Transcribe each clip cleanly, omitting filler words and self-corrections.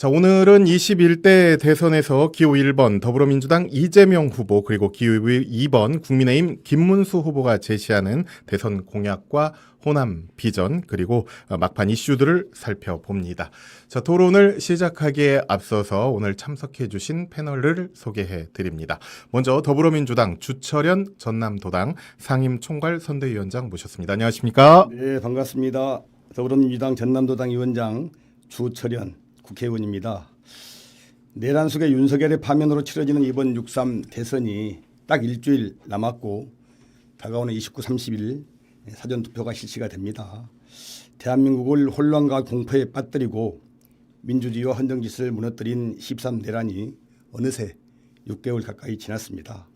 자, 오늘은 21대 대선에서 기호 1번 더불어민주당 이재명 후보 그리고 기호 2번 국민의힘 김문수 후보가 제시하는 대선 공약과 호남 비전 그리고 막판 이슈들을 살펴봅니다. 자, 토론을 시작하기에 앞서서 오늘 참석해 주신 패널을 소개해 드립니다. 먼저 더불어민주당 주철현 전남도당 상임총괄 선대위원장 모셨습니다. 안녕하십니까? 네, 반갑습니다. 더불어민주당 전남도당 위원장 주철현 국회의원입니다. 내란 속의 윤석열의 파면으로 치러지는 이번 6.3 대선이 딱 일주일 남았고 다가오는 29, 30일 사전투표가 실시가 됩니다. 대한민국을 혼란과 공포에 빠뜨리고 민주주의와 헌정질서를 무너뜨린 13 내란이 어느새 6개월 가까이 지났습니다.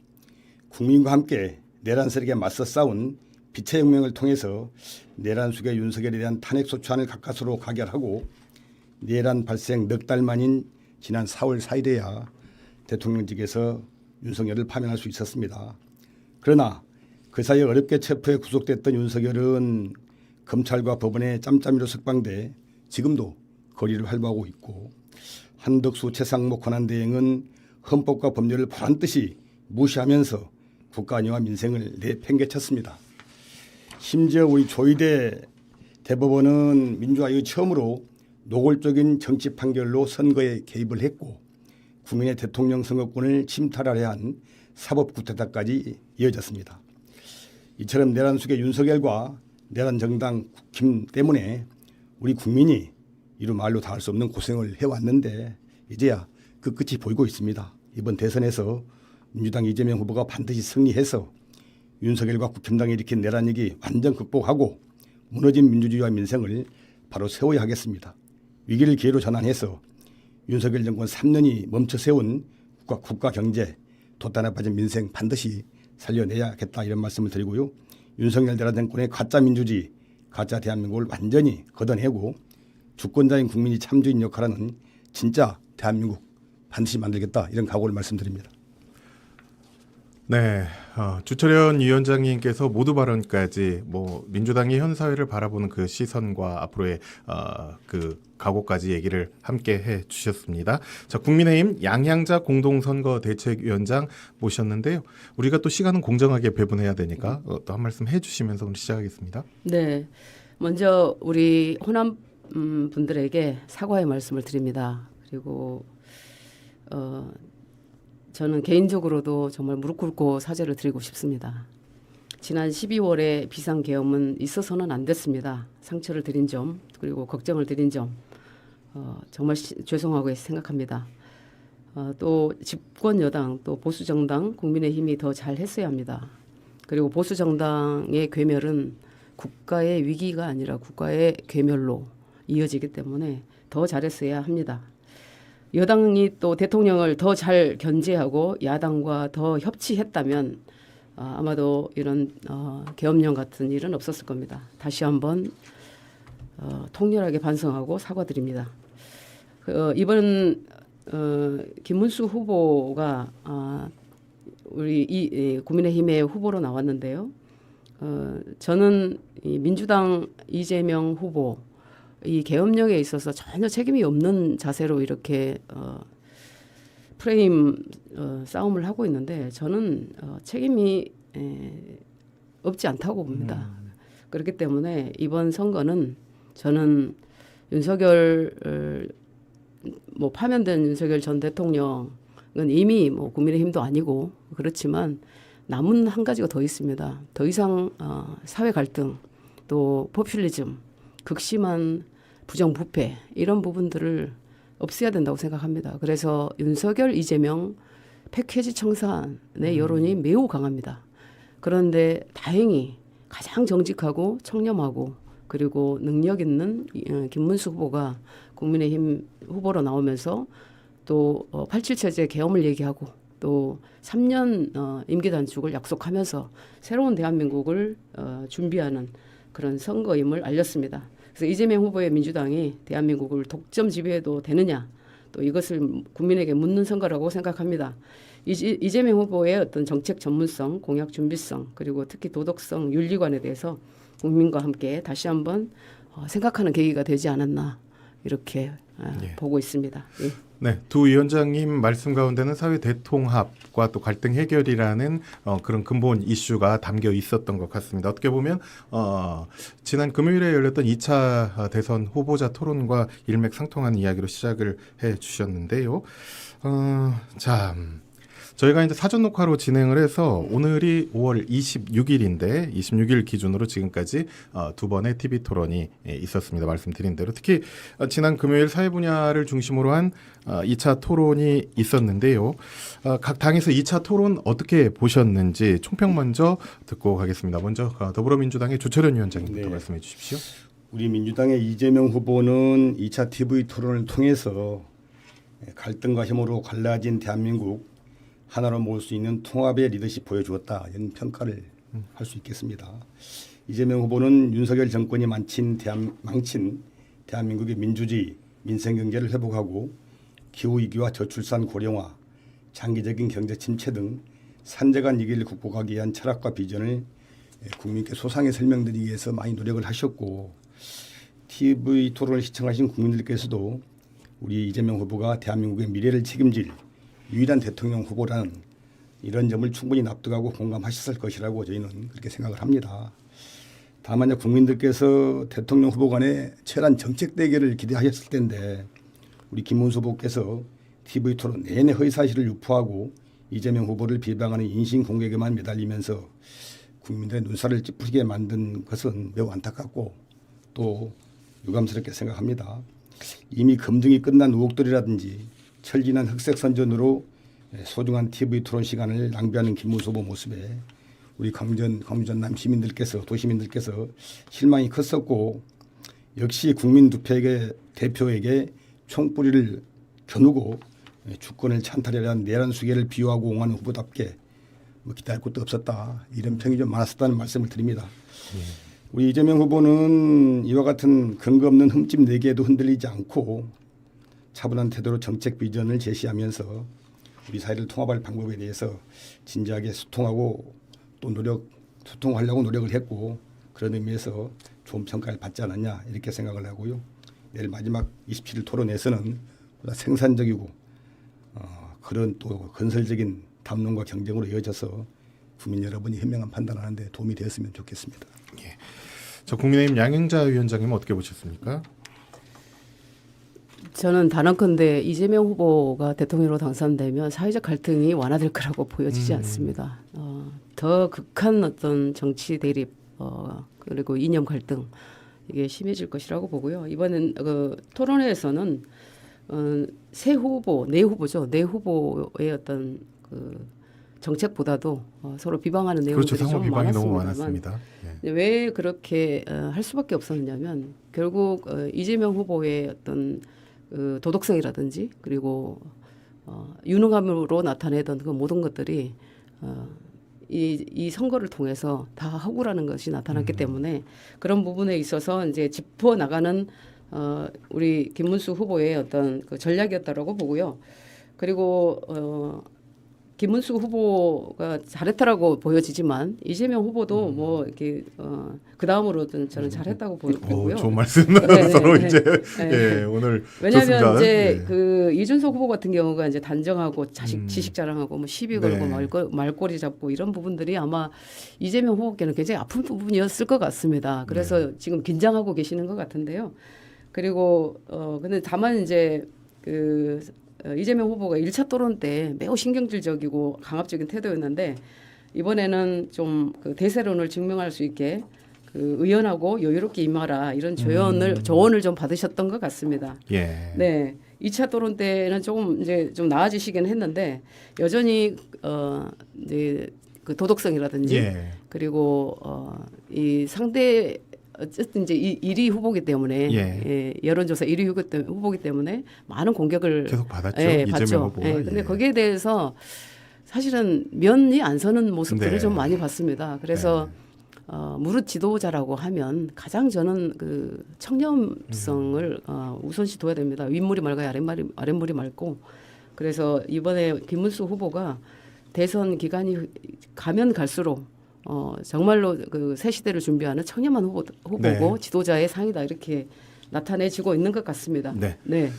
국민과 함께 내란 세력에 맞서 싸운 빛의 혁명을 통해서 내란 속의 윤석열에 대한 탄핵소추안을 가까스로 가결하고 내란 발생 넉 달 만인 지난 4월 4일에야 대통령직에서 윤석열을 파면할 수 있었습니다. 그러나 그 사이에 어렵게 체포해 구속됐던 윤석열은 검찰과 법원에 짬짬이로 석방돼 지금도 거리를 활보하고 있고 한덕수 최상목 권한대행은 헌법과 법률을 보란듯이 무시하면서 국가 안위와 민생을 내팽개쳤습니다. 심지어 우리 조희대 대법원은 민주화 이후 처음으로 노골적인 정치 판결로 선거에 개입을 했고 국민의 대통령 선거권을 침탈하려 한 사법 구태타까지 이어졌습니다. 이처럼 내란 속의 윤석열과 내란 정당 국힘 때문에 우리 국민이 이루 말로 다 할 수 없는 고생을 해왔는데 이제야 그 끝이 보이고 있습니다. 이번 대선에서 민주당 이재명 후보가 반드시 승리해서 윤석열과 국힘당이 일으킨 내란위기 완전 극복하고 무너진 민주주의와 민생을 바로 세워야 하겠습니다. 위기를 기회로 전환해서 윤석열 정권 3년이 멈춰 세운 국가 경제, 돛단에 빠진 민생 반드시 살려내야겠다 이런 말씀을 드리고요. 윤석열 내란 정권의 가짜 민주주의, 가짜 대한민국을 완전히 걷어내고 주권자인 국민이 참주인 역할하는 진짜 대한민국 반드시 만들겠다 이런 각오를 말씀드립니다. 네, 주철현 위원장님께서 모두 발언까지 민주당이 현 사회를 바라보는 그 시선과 앞으로의 그 각오까지 얘기를 함께 해주셨습니다. 자, 국민의힘 양향자 공동선거대책위원장 모셨는데요. 우리가 또 시간은 공정하게 배분해야 되니까 또 한 말씀 해주시면서 오늘 시작하겠습니다. 네, 먼저 우리 호남 분들에게 사과의 말씀을 드립니다. 그리고 저는 개인적으로도 정말 무릎 꿇고 사죄를 드리고 싶습니다. 지난 12월에 비상계엄은 있어서는 안 됐습니다. 상처를 드린 점 그리고 걱정을 드린 점 정말 죄송하고 생각합니다. 또 집권 여당 또 보수 정당 국민의힘이 더 잘했어야 합니다. 그리고 보수 정당의 괴멸은 국가의 위기가 아니라 국가의 괴멸로 이어지기 때문에 더 잘했어야 합니다. 여당이 또 대통령을 더 잘 견제하고 야당과 더 협치했다면 아마도 이런 계엄령 같은 일은 없었을 겁니다. 다시 한번 통렬하게 반성하고 사과드립니다. 이번 김문수 후보가 우리 국민의힘의 후보로 나왔는데요. 저는 이 민주당 이재명 후보 이 계엄령에 있어서 전혀 책임이 없는 자세로 이렇게 프레임 싸움을 하고 있는데 저는 책임이 없지 않다고 봅니다. 그렇기 때문에 이번 선거는 저는 윤석열 파면된 윤석열 전 대통령은 이미 국민의힘도 아니고 그렇지만 남은 한 가지가 더 있습니다. 더 이상 사회 갈등 또 포퓰리즘 극심한 부정부패 이런 부분들을 없애야 된다고 생각합니다. 그래서 윤석열 이재명 패키지 청산의 여론이 매우 강합니다. 그런데 다행히 가장 정직하고 청렴하고 그리고 능력 있는 김문수 후보가 국민의힘 후보로 나오면서 또 87 체제 계엄을 얘기하고 또 3년 임기 단축을 약속하면서 새로운 대한민국을 준비하는 그런 선거임을 알렸습니다. 그래서 이재명 후보의 민주당이 대한민국을 독점 지배해도 되느냐 또 이것을 국민에게 묻는 선거라고 생각합니다. 이재명 후보의 어떤 정책 전문성, 공약 준비성 그리고 특히 도덕성, 윤리관에 대해서 국민과 함께 다시 한번 생각하는 계기가 되지 않았나 이렇게 예. 보고 있습니다. 예. 네, 두 위원장님 말씀 가운데는 사회 대통합과 또 갈등 해결이라는 그런 근본 이슈가 담겨 있었던 것 같습니다. 어떻게 보면 지난 금요일에 열렸던 2차 대선 후보자 토론과 일맥상통하는 이야기로 시작을 해 주셨는데요. 자, 저희가 이제 사전 녹화로 진행을 해서 오늘이 5월 26일인데 26일 기준으로 지금까지 두 번의 TV 토론이 있었습니다. 말씀드린 대로 특히 지난 금요일 사회 분야를 중심으로 한 2차 토론이 있었는데요. 각 당에서 2차 토론 어떻게 보셨는지 총평 먼저 듣고 가겠습니다. 먼저 더불어민주당의 조철현 위원장님부터 네. 말씀해 주십시오. 우리 민주당의 이재명 후보는 2차 TV 토론을 통해서 갈등과 혐오로 갈라진 대한민국 하나로 모을 수 있는 통합의 리더십 보여주었다. 이런 평가를 할 수 있겠습니다. 이재명 후보는 윤석열 정권이 망친 대한민국의 민주주의, 민생경제를 회복하고 기후위기와 저출산 고령화, 장기적인 경제 침체 등 산재간 위기를 극복하기 위한 철학과 비전을 국민께 소상히 설명드리기 위해서 많이 노력을 하셨고 TV 토론을 시청하신 국민들께서도 우리 이재명 후보가 대한민국의 미래를 책임질 유일한 대통령 후보라는 이런 점을 충분히 납득하고 공감하셨을 것이라고 저희는 그렇게 생각을 합니다. 다만 국민들께서 대통령 후보 간의 치열한 정책 대결을 기대하셨을 텐데 우리 김문수 후보께서 TV 토론 내내 허위사실을 유포하고 이재명 후보를 비방하는 인신공격에만 매달리면서 국민들의 눈살을 찌푸리게 만든 것은 매우 안타깝고 또 유감스럽게 생각합니다. 이미 검증이 끝난 의혹들이라든지 철진한 흑색 선전으로 소중한 TV 토론 시간을 낭비하는 김문수 후보 모습에 우리 광주전남 시민들께서 도시민들께서 실망이 컸었고 역시 국민 대표에게 총뿌리를 겨누고 주권을 찬탈하려는 내란 수계를 비유하고 옹호하는 후보답게 기대할 것도 없었다. 이런 평이 좀 많았었다는 말씀을 드립니다. 우리 이재명 후보는 이와 같은 근거 없는 흠집 4개에도 흔들리지 않고 차분한 태도로 정책 비전을 제시하면서 우리 사회를 통합할 방법에 대해서 진지하게 소통하고 또 소통하려고 노력을 했고 그런 의미에서 좋은 평가를 받지 않았냐 이렇게 생각을 하고요. 내일 마지막 27일 토론에서는 보다 생산적이고 그런 또 건설적인 담론과 경쟁으로 이어져서 국민 여러분이 현명한 판단하는 데 도움이 되었으면 좋겠습니다. 예. 저 국민의힘 양행자 위원장님은 어떻게 보셨습니까? 저는 단언컨대 이재명 후보가 대통령으로 당선되면 사회적 갈등이 완화될 거라고 보여지지 않습니다. 더 극한 어떤 정치 대립 그리고 이념 갈등 이게 심해질 것이라고 보고요. 이번엔 토론회에서는 세 후보, 네 후보죠. 네 후보의 어떤 정책보다도 서로 비방하는 내용들이 그렇죠. 상호 좀 비방이 너무 많았습니다만 많았습니다. 예. 왜 그렇게 할 수밖에 없었느냐면 결국 이재명 후보의 어떤 도덕성이라든지 그리고 유능함으로 나타내던 그 모든 것들이 이 선거를 통해서 다 허구라는 것이 나타났기 때문에 그런 부분에 있어서 이제 짚어 나가는 우리 김문수 후보의 어떤 그 전략이었다라고 보고요. 그리고 김문수 후보가 잘했다라고 보여지지만 이재명 후보도 뭐 이렇게 그 다음으로든 저는 잘했다고 보고요. 좋은 말씀 네, 서로 네, 이제 네. 예, 오늘 왜냐하면 좋습니다. 이제 예. 그 이준석 후보 같은 경우가 이제 단정하고 지식 자랑하고 뭐 시비 걸고 네. 말꼬리 잡고 이런 부분들이 아마 이재명 후보께는 굉장히 아픈 부분이었을 것 같습니다. 그래서 지금 긴장하고 계시는 것 같은데요. 그리고 근데 다만 이제 이재명 후보가 1차 토론 때 매우 신경질적이고 강압적인 태도였는데 이번에는 좀 그 대세론을 증명할 수 있게 그 의연하고 여유롭게 임하라 이런 조언을 좀 받으셨던 것 같습니다. 예. 네, 2차 토론 때는 조금 이제 좀 나아지시긴 했는데 여전히 이제 그 도덕성이라든지 예. 그리고 이 상대 어쨌든 이제 1위 후보기 때문에 예. 여론조사 1위 후보기 때문에 많은 공격을 계속 받았죠. 예, 이재명 봤죠. 후보가. 예, 근데 예. 거기에 대해서 사실은 면이 안 서는 모습들을 네. 좀 많이 봤습니다. 그래서 무릇 지도자라고 하면 가장 저는 그 청렴성을 우선시 둬야 됩니다. 윗물이 맑아야 아랫물이 맑고 그래서 이번에 김문수 후보가 대선 기간이 가면 갈수록 정말로 그 새 시대를 준비하는 청렴한 후보고 네. 지도자의 상이다 이렇게 나타내지고 있는 것 같습니다. 네. 네.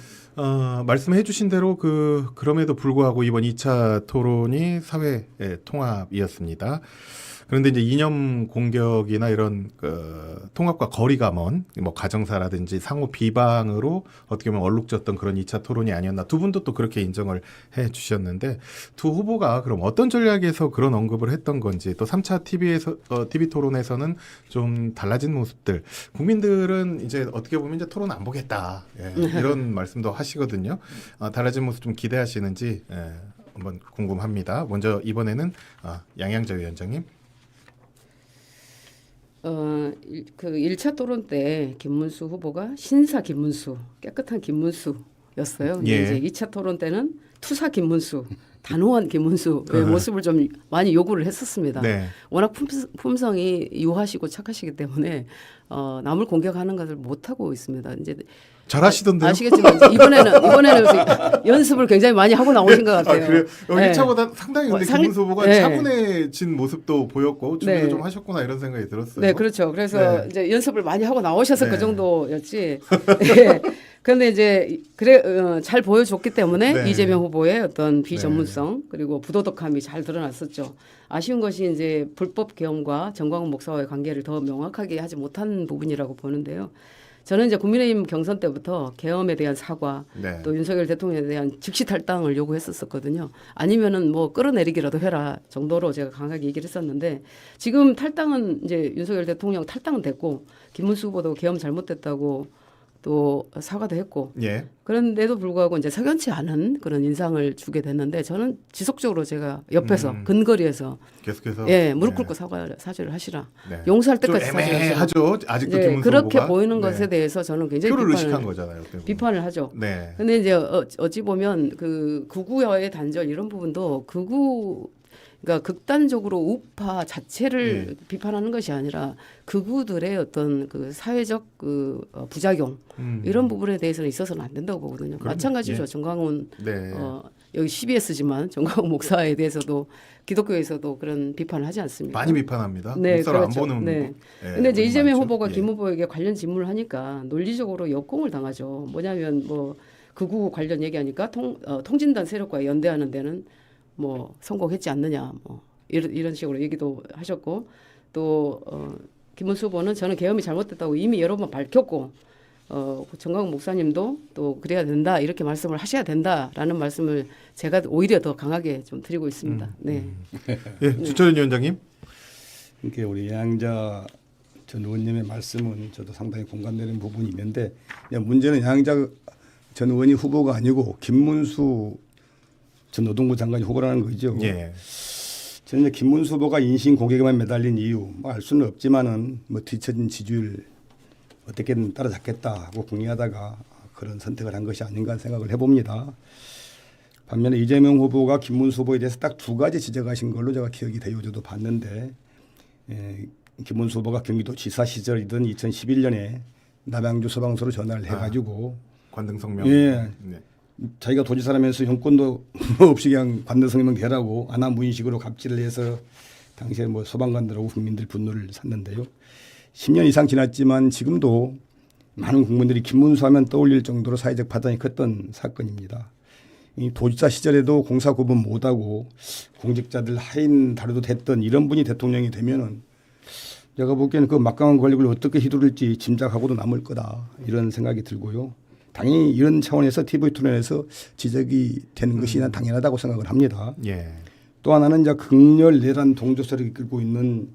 말씀해 주신 대로 그럼에도 불구하고 이번 2차 토론이 사회 통합이었습니다. 그런데 이제 이념 공격이나 이런 통합과 거리가 먼 뭐 가정사라든지 상호 비방으로 어떻게 보면 얼룩졌던 그런 2차 토론이 아니었나. 두 분도 또 그렇게 인정을 해 주셨는데 두 후보가 그럼 어떤 전략에서 그런 언급을 했던 건지 또 3차 TV 토론에서는 좀 달라진 모습들. 국민들은 이제 어떻게 보면 이제 토론 안 보겠다. 이런 말씀도 하시거든요. 달라진 모습 좀 기대하시는지 한번 궁금합니다. 먼저 이번에는 양양자 위원장님. 그 1차 토론 때 김문수 후보가 신사 김문수, 깨끗한 김문수였어요. 근데 예. 이제 2차 토론 때는 투사 김문수, 단호한 김문수의 모습을 좀 많이 요구를 했었습니다. 네. 워낙 품성이 유하시고 착하시기 때문에 남을 공격하는 것을 못 하고 있습니다. 이제 잘하시던데요. 아시겠지만 이제 이번에는 연습을 굉장히 많이 하고 나오신 것 같아요. 그래요? 네. 1차보다 상당히 근데 김문수 후보가 네. 차분해진 모습도 보였고 준비도 네. 좀 하셨구나 이런 생각이 들었어요. 네, 그렇죠. 그래서 네. 이제 연습을 많이 하고 나오셔서 네. 그 정도였지. 네. 그런데 이제 잘 보여줬기 때문에 네. 이재명 후보의 어떤 비전문성 그리고 부도덕함이 잘 드러났었죠. 아쉬운 것이 이제 불법 계엄과 정광훈 목사와의 관계를 더 명확하게 하지 못한 부분이라고 보는데요. 저는 이제 국민의힘 경선 때부터 계엄에 대한 사과, 네. 또 윤석열 대통령에 대한 즉시 탈당을 요구했었거든요. 아니면은 뭐 끌어내리기라도 해라 정도로 제가 강하게 얘기를 했었는데 지금 탈당은 이제 윤석열 대통령 탈당은 됐고 김문수 후보도 계엄 잘못됐다고 또 사과도 했고 예. 그런데도 불구하고 이제 석연치 않은 그런 인상을 주게 됐는데 저는 지속적으로 제가 옆에서 근거리에서 계속해서 무릎 꿇고 사죄를 하시라. 네. 용서할 좀 때까지 사죄를 하시라. 애매하죠. 아직도 이제 김문수 그렇게 후보가. 보이는 네. 것에 대해서 저는 굉장히 표를 의식한 거잖아요. 어떻게 보면. 비판을 하죠. 네. 근데 이제 어찌 보면 그 극우와의 단절 이런 부분도 그러니까 극단적으로 우파 자체를 비판하는 것이 아니라 극우들의 어떤 그 사회적 부작용 이런 부분에 대해서는 있어서는 안 된다고 보거든요. 그럼요. 마찬가지죠. 예. 정광훈 네. 여기 CBS지만 정광훈 목사에 대해서도 기독교에서도 그런 비판을 하지 않습니까? 많이 비판합니다. 네, 목사를 그렇죠. 안 보는. 네. 예, 근데 이제 이재명 많죠. 후보가 예. 김 후보에게 관련 질문을 하니까 논리적으로 역공을 당하죠. 뭐냐면 뭐 극우 관련 얘기하니까 통진단 세력과 연대하는 데는 뭐 성공했지 않느냐 뭐 이런 식으로 얘기도 하셨고 또 김문수 후보는 저는 계엄이 잘못됐다고 이미 여러 번 밝혔고 정광훈 목사님도 또 그래야 된다 이렇게 말씀을 하셔야 된다라는 말씀을 제가 오히려 더 강하게 좀 드리고 있습니다. 네. 예, 주철현 위원장님. 이렇게 우리 양자 전 의원님의 말씀은 저도 상당히 공감되는 부분이 있는데 그냥 문제는 양자 전 의원이 후보가 아니고 김문수 전 노동부 장관이 후보라는 거죠. 예. 저는 이제 김문수 후보가 인신 고객에만 매달린 이유 뭐 알 수는 없지만은 뭐 뒤처진 지지율 어떻게든 따라잡겠다 하고 궁리하다가 그런 선택을 한 것이 아닌가 생각을 해봅니다. 반면에 이재명 후보가 김문수 후보에 대해서 딱 두 가지 지적하신 걸로 제가 기억이 돼요. 저도 봤는데 김문수 후보가 경기도지사 시절이던 2011년에 남양주 소방서로 전화를 해가지고 관등성명. 예. 네. 자기가 도지사라면서 형권도 없이 그냥 관대성명 대라고 안하무인식으로 갑질을 해서 당시에 뭐 소방관들하고 국민들 분노를 샀는데요. 10년 이상 지났지만 지금도 많은 국민들이 김문수 하면 떠올릴 정도로 사회적 파장이 컸던 사건입니다. 이 도지사 시절에도 공사 구분 못하고 공직자들 하인 다루도 됐던 이런 분이 대통령이 되면은 제가 보기에는 그 막강한 권력을 어떻게 휘두를지 짐작하고도 남을 거다 이런 생각이 들고요. 당연히 이런 차원에서 TV 토론에서 지적이 되는 것이 난 당연하다고 생각을 합니다. 예. 또 하나는 이제 극렬 내란 동조세를 이끌고 있는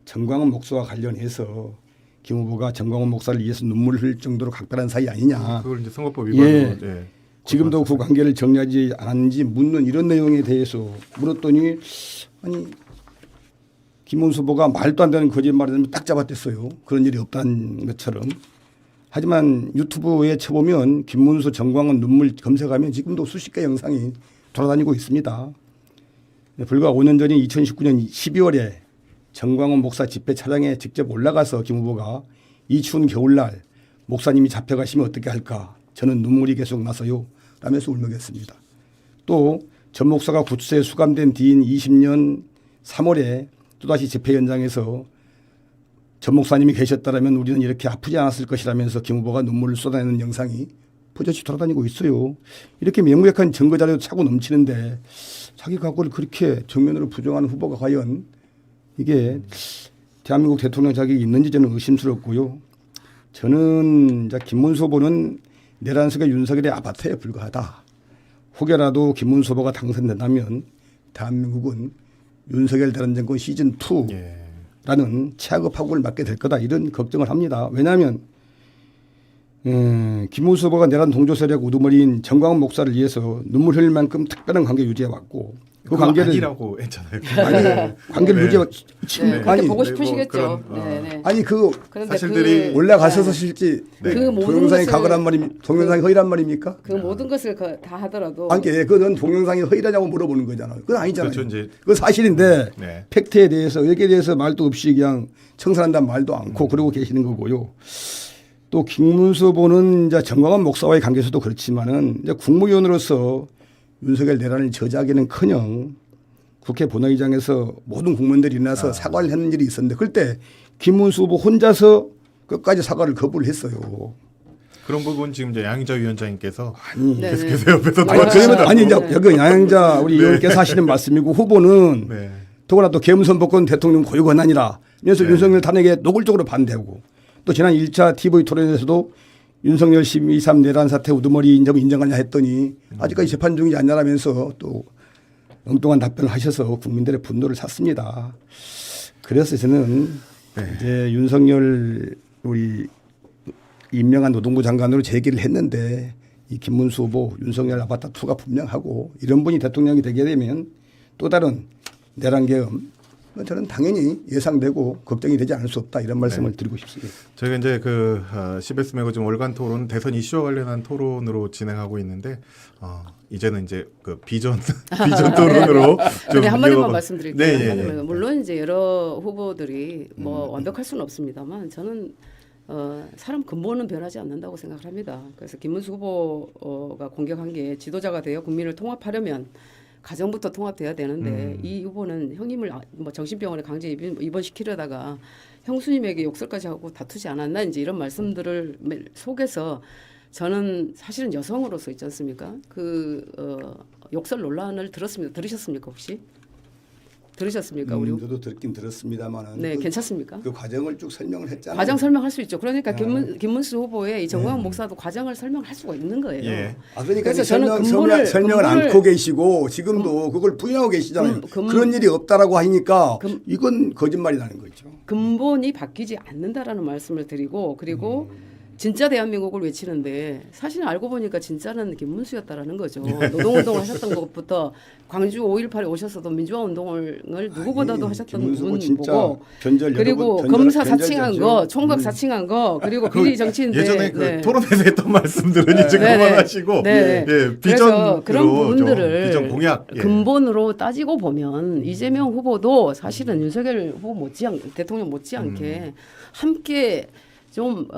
정광훈 목사와 관련해서 김 후보가 정광훈 목사를 위해서 눈물을 흘릴 정도로 각별한 사이 아니냐. 그걸 이제 선거법 위반으로. 예. 지금도 그 관계를 정리하지 않았는지 묻는 이런 내용에 대해서 물었더니 아니 김문수 후보가 말도 안 되는 거짓말을 딱 잡아댔어요. 그런 일이 없다는 것처럼. 하지만 유튜브에 쳐보면 김문수 정광훈 눈물 검색하면 지금도 수십 개 영상이 돌아다니고 있습니다. 불과 5년 전인 2019년 12월에 정광훈 목사 집회 차량에 직접 올라가서 김 후보가 이 추운 겨울날 목사님이 잡혀가시면 어떻게 할까 저는 눈물이 계속 나서요 라면서 울먹였습니다. 또 전 목사가 구치소에 수감된 뒤인 20년 3월에 또다시 집회 현장에서 전 목사님이 계셨다면 우리는 이렇게 아프지 않았을 것이라면서 김 후보가 눈물을 쏟아내는 영상이 버젓이 돌아다니고 있어요. 이렇게 명백한 증거 자료도 차고 넘치는데 자기 각오를 그렇게 정면으로 부정하는 후보가 과연 이게 대한민국 대통령 자격이 있는지 저는 의심스럽고요. 저는 이제 김문수 후보는 내란석의 윤석열의 아바타에 불과하다. 혹여라도 김문수 후보가 당선된다면 대한민국은 윤석열 대란정권 시즌2라는 예. 최악의 파국을 맞게 될 거다 이런 걱정을 합니다. 왜냐하면 김문수 후보가 내란 동조 세력 우두머리인 정광훈 목사를 위해서 눈물 흘릴 만큼 특별한 관계 유지해 왔고 그 관계를 아니라고 했잖아요. 아니 관계를 네. 유지해 네, 그렇게 아니 보고 뭐 싶으시겠죠. 그런, 네, 네. 아니 그 그런데 사실들이 올라가셔서 실지 네. 그 모든 동영상이 것을- 가거란 말입니까? 동영상이 허위란 말입니까? 그 모든 것을 다 하더라도 아니 그건 동영상이 허위라냐고 물어보는 거잖아요. 그건 아니잖아요. 그렇죠, 이제. 그건 사실인데 네. 팩트에 대해서 여기에 대해서 말도 없이 그냥 청산한다는 말도 않고 그러고 계시는 거고요. 또 김문수 후보는 이제 정광훈 목사와의 관계에서도 그렇지만은 이제 국무위원으로서 윤석열 내란을 저지하기는커녕 국회 본회의장에서 모든 국민들이 일어나서 사과를 했는 일이 있었는데 그때 김문수 후보 혼자서 끝까지 사과를 거부를 했어요. 그런 부분 지금 이제 양희자 위원장님께서 아니 네, 계속해서 옆에서 네. 도와주시는 아니 이제 여기 양양자 우리 의원께서 하시는 말씀이고 후보는 네. 더구나 또 계엄선포권 대통령 고유 권한이라 그래서 네. 윤석열 탄핵에 노골적으로 반대하고 또 지난 1차 TV 토론에서도 윤석열 12.3 내란 사태 우두머리인 점 인정하냐 했더니 아직까지 재판 중이지 않냐라면서 또 엉뚱한 답변을 하셔서 국민들의 분노를 샀습니다. 그래서 저는 이제 윤석열 우리 임명한 노동부 장관으로 제기를 했는데 이 김문수 후보 윤석열 아바타 2가 분명하고 이런 분이 대통령이 되게 되면 또 다른 내란 계엄 저는 당연히 예상되고 걱정이 되지 않을 수 없다 이런 말씀을 드리고 싶습니다. 저희가 이제 그 CBS 매거진 월간 토론 대선 이슈와 관련한 토론으로 진행하고 있는데 이제는 이제 그 비전 토론으로 좀 네, 한마디만 이어가- 말씀드릴게요. 네, 예, 한마디만. 예. 물론 이제 여러 후보들이 뭐 완벽할 수는 없습니다만 저는 사람 근본은 변하지 않는다고 생각을 합니다. 그래서 김문수 후보가 공격한 게 지도자가 되어 국민을 통합하려면 가정부터 통합돼야 되는데 이 후보는 형님을 뭐 정신병원에 강제 입원시키려다가 형수님에게 욕설까지 하고 다투지 않았나 이제 이런 말씀들을 속에서 저는 사실은 여성으로서 있지 않습니까? 욕설 논란을 들으셨습니까 혹시? 들으셨습니까 우리? 저도 듣긴 들었습니다만은 네, 괜찮습니까? 그 과정을 쭉 설명을 했잖아요. 과정 설명할 수 있죠. 그러니까 김문수 후보의 이 정광훈 목사도 과정을 설명할 수가 있는 거예요. 예. 그러니까 그래서 저는 설명을 안고 계시고 지금도 그걸 부인하고 계시잖아요. 그런 일이 없다라고 하니까 이건 거짓말이 나는 거죠. 근본이 바뀌지 않는다라는 말씀을 드리고 그리고 진짜 대한민국을 외치는데 사실 알고 보니까 진짜는 김문수였다라는 거죠. 노동운동을 하셨던 것부터 광주 5.18에 오셔서도 민주화 운동을 누구보다도 하셨던 분 보고 그리고 검사 사칭한 거, 총각 사칭한 거 그리고 비리 정치인들 예전에 그 토론에서 했던 말씀들은 이제 네, 그만하시고 네. 예, 그래서 비전으로 그런 부분들을 비전 공약 근본으로 따지고 보면 이재명 후보도 사실은 윤석열 후보 대통령 못지않게 함께 좀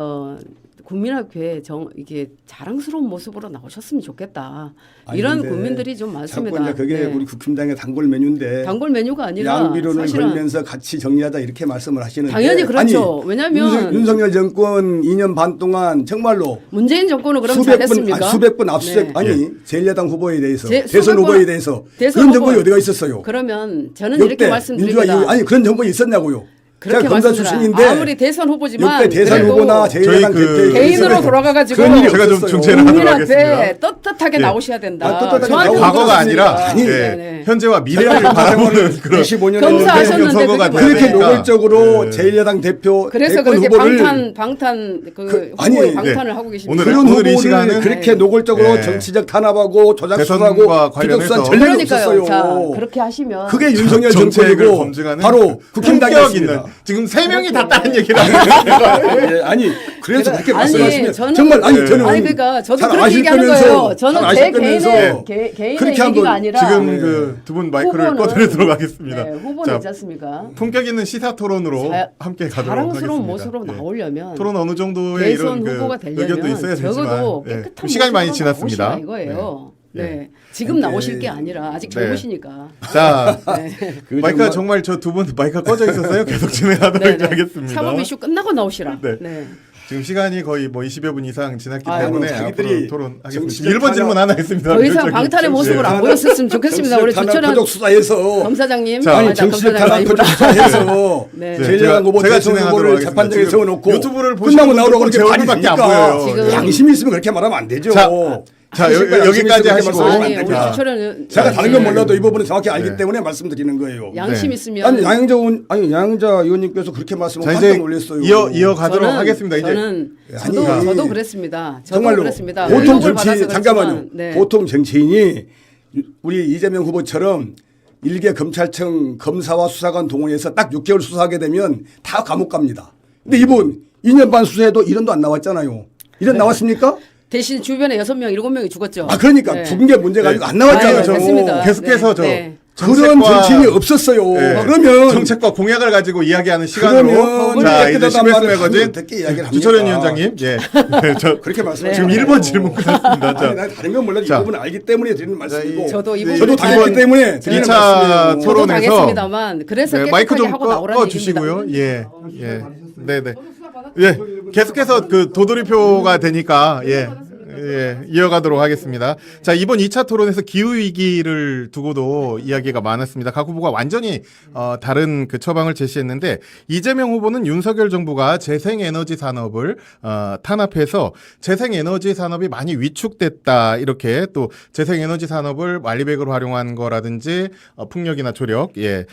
국민 앞에 이게 자랑스러운 모습으로 나오셨으면 좋겠다. 이런 국민들이 좀 많습니다. 자꾸 그게 우리 국힘당의 단골 메뉴인데 단골 메뉴가 아니라 양비론을 사실은 걸면서 같이 정리하자 이렇게 말씀을 하시는데 당연히 그렇죠. 왜냐하면 윤석열 정권 2년 반 동안 정말로 문재인 정권은 그럼 잘했습니까? 수백 번 압수수색 네. 제1야당 후보에 대해서 수백 대선 번 후보에 대해서 대선 그런 후보- 정권이 어디가 있었어요? 그러면 저는 이렇게 역대 말씀드립니다. 민주화 이후 아니 그런 정권이 있었냐고요? 제가 그렇게 검사 말씀드려요. 출신인데 아무리 대선 후보지만 역대 대선 그래도 후보나 제1야당 저희 그 대표 개인으로 돌아가가지고 그런 일이 제가 좀 없었어요. 중재를 국민 하도록 앞에 하겠습니다. 떳떳하게 예. 나오셔야 된다. 떳떳하게 저한테 나오고 과거가 그렇습니다. 아니라 아니, 예, 네네. 현재와 미래를 바라보는 그런 25년 검사하셨는데 선거가 그게 그렇게 뭐- 노골적으로 네. 제1야당 대표 그래서 대권 그렇게 후보를 방탄 그- 후보의 아니, 방탄을 네. 하고 계십니다. 오늘- 그런 이 후보를 시간은 그렇게 노골적으로 네. 정치적 탄압하고 조작수하고 대선과 부적수한 관련해서 전례가 그러니까요. 자, 없었어요. 그렇게 하시면 그게 윤석열 정책을 정권이고 검증하는 바로 국힘당이 품격 있는 있습니다. 지금 3명이 다 다른 얘기를 하는 예, 아니 그래서 그렇게 아니, 말씀하시면 저는- 정말 아니 네. 저는 아니 그러니까 저도 잘 그렇게 아실 얘기하는 거면서, 거예요. 저는 잘 제 아실 거면서 개인의 그렇게 얘기가 한번 아니라 지금 네. 그 두 분 마이크를 후보는- 꺼드리도록 하겠습니다. 네, 후보는 자, 있지 않습니까? 품격 있는 시사 토론으로 함께 가도록 자랑스러운 하겠습니다. 모습으로 예. 나오려면 토론 어느 정도의 대선 이런 후보가 그 의견도 되려면 있어야 되지만 적어도 예. 깨끗한 시간이 많이 모습으로 지났습니다. 나오시라 이거예요. 네. 지금 이게- 나오실 게 아니라 아직 네. 젊으시니까. 자, 네. 그 마이크가 정말 저 두 분 마이크가 꺼져 있었어요. 계속 진행하도록 네, 네. 하겠습니다. 사법 이슈 끝나고 나오시라. 네. 네. 지금 시간이 거의 뭐 20여 분 이상 지났기 아유, 때문에 자기들이 앞으로 토론하겠습니다. 정치적 1번 질문 하나 있습니다. 더 이상 저기- 방탄의 모습을 안 네. 보였었으면 좋겠습니다. 우리 주철현 표적 수사에서 검사장님. 자, 아니 맞아, 정치적 검사장 탄압 표적 아니구나. 수사에서 네. 제일 야당 후보 제가 대선 진행하도록 후보를 하겠습니다. 재판장에 지금 세워놓고 유튜브를 보시는 끝나고 나오라고 분들 그렇게 제 말이 얼굴밖에 안 됩니까? 보여요. 지금- 양심이 있으면 그렇게 말하면 안 되죠. 자, 양심이 여기까지 있으면 하시고. 그렇게 말하면 아니 안 우리 됩니다. 주철현 제가 다른 건 몰라도 이 부분은 정확히 네. 알기 때문에 말씀드리는 거예요. 양심 네. 있으면 아니 양영자 의원님께서 그렇게 말씀을 자, 깜짝 이제 놀랐어요. 이어가도록 하겠습니다. 이제 저는 아니, 저도 그랬습니다. 저도 정말로 그랬습니다. 보통 의혹을 정치 받아서 잠깐만요. 그렇지만, 네. 보통 정치인이 우리 이재명 후보처럼 일개 검찰청 검사와 수사관 동원해서 딱 6개월 수사하게 되면 다 감옥 갑니다. 근데 이분 2년 반 수사해도 1원도 안 나왔잖아요. 1원 나왔습니까? 대신 주변에 6명, 7명이 죽었죠. 아 그러니까 네. 죽은 게 문제가 아니고 안 아유, 나왔잖아요. 됐습니다. 계속해서 네. 그런 정치인이 없었어요. 네. 그러면 정책과 공약을 가지고 이야기하는 시간으로 그러면 자 이제 깨끗하단 CBS 말을 매거진 어떻게 이야기를 합니까? 주철현 위원장님 예. 저 그렇게 말씀하시죠. 지금 1번 질문 끝났습니다. 아니, 난 다른 건 몰라도 이 자. 부분 알기 때문에 드리는 말씀이고 저도 이 저도 당했기 때문에 드리는 2차 말씀이에요. 저도 토론에서 당했습니다만 그래서 네, 마이크 깨끗하게 좀 하고 나오라는 꺼 얘기입니다. 주시고요. 예. 예. 네, 네. 예. 계속해서 그 도돌이표가 되니까 예. 예, 이어가도록 하겠습니다. 자, 이번 2차 토론에서 기후위기를 두고도 이야기가 많았습니다. 각 후보가 완전히 다른 그 처방을 제시했는데, 이재명 후보는 윤석열 정부가 재생에너지 산업을 탄압해서 재생에너지 산업이 많이 위축됐다. 이렇게 또 재생에너지 산업을 완리백으로 활용한 거라든지 풍력이나 조력, 예,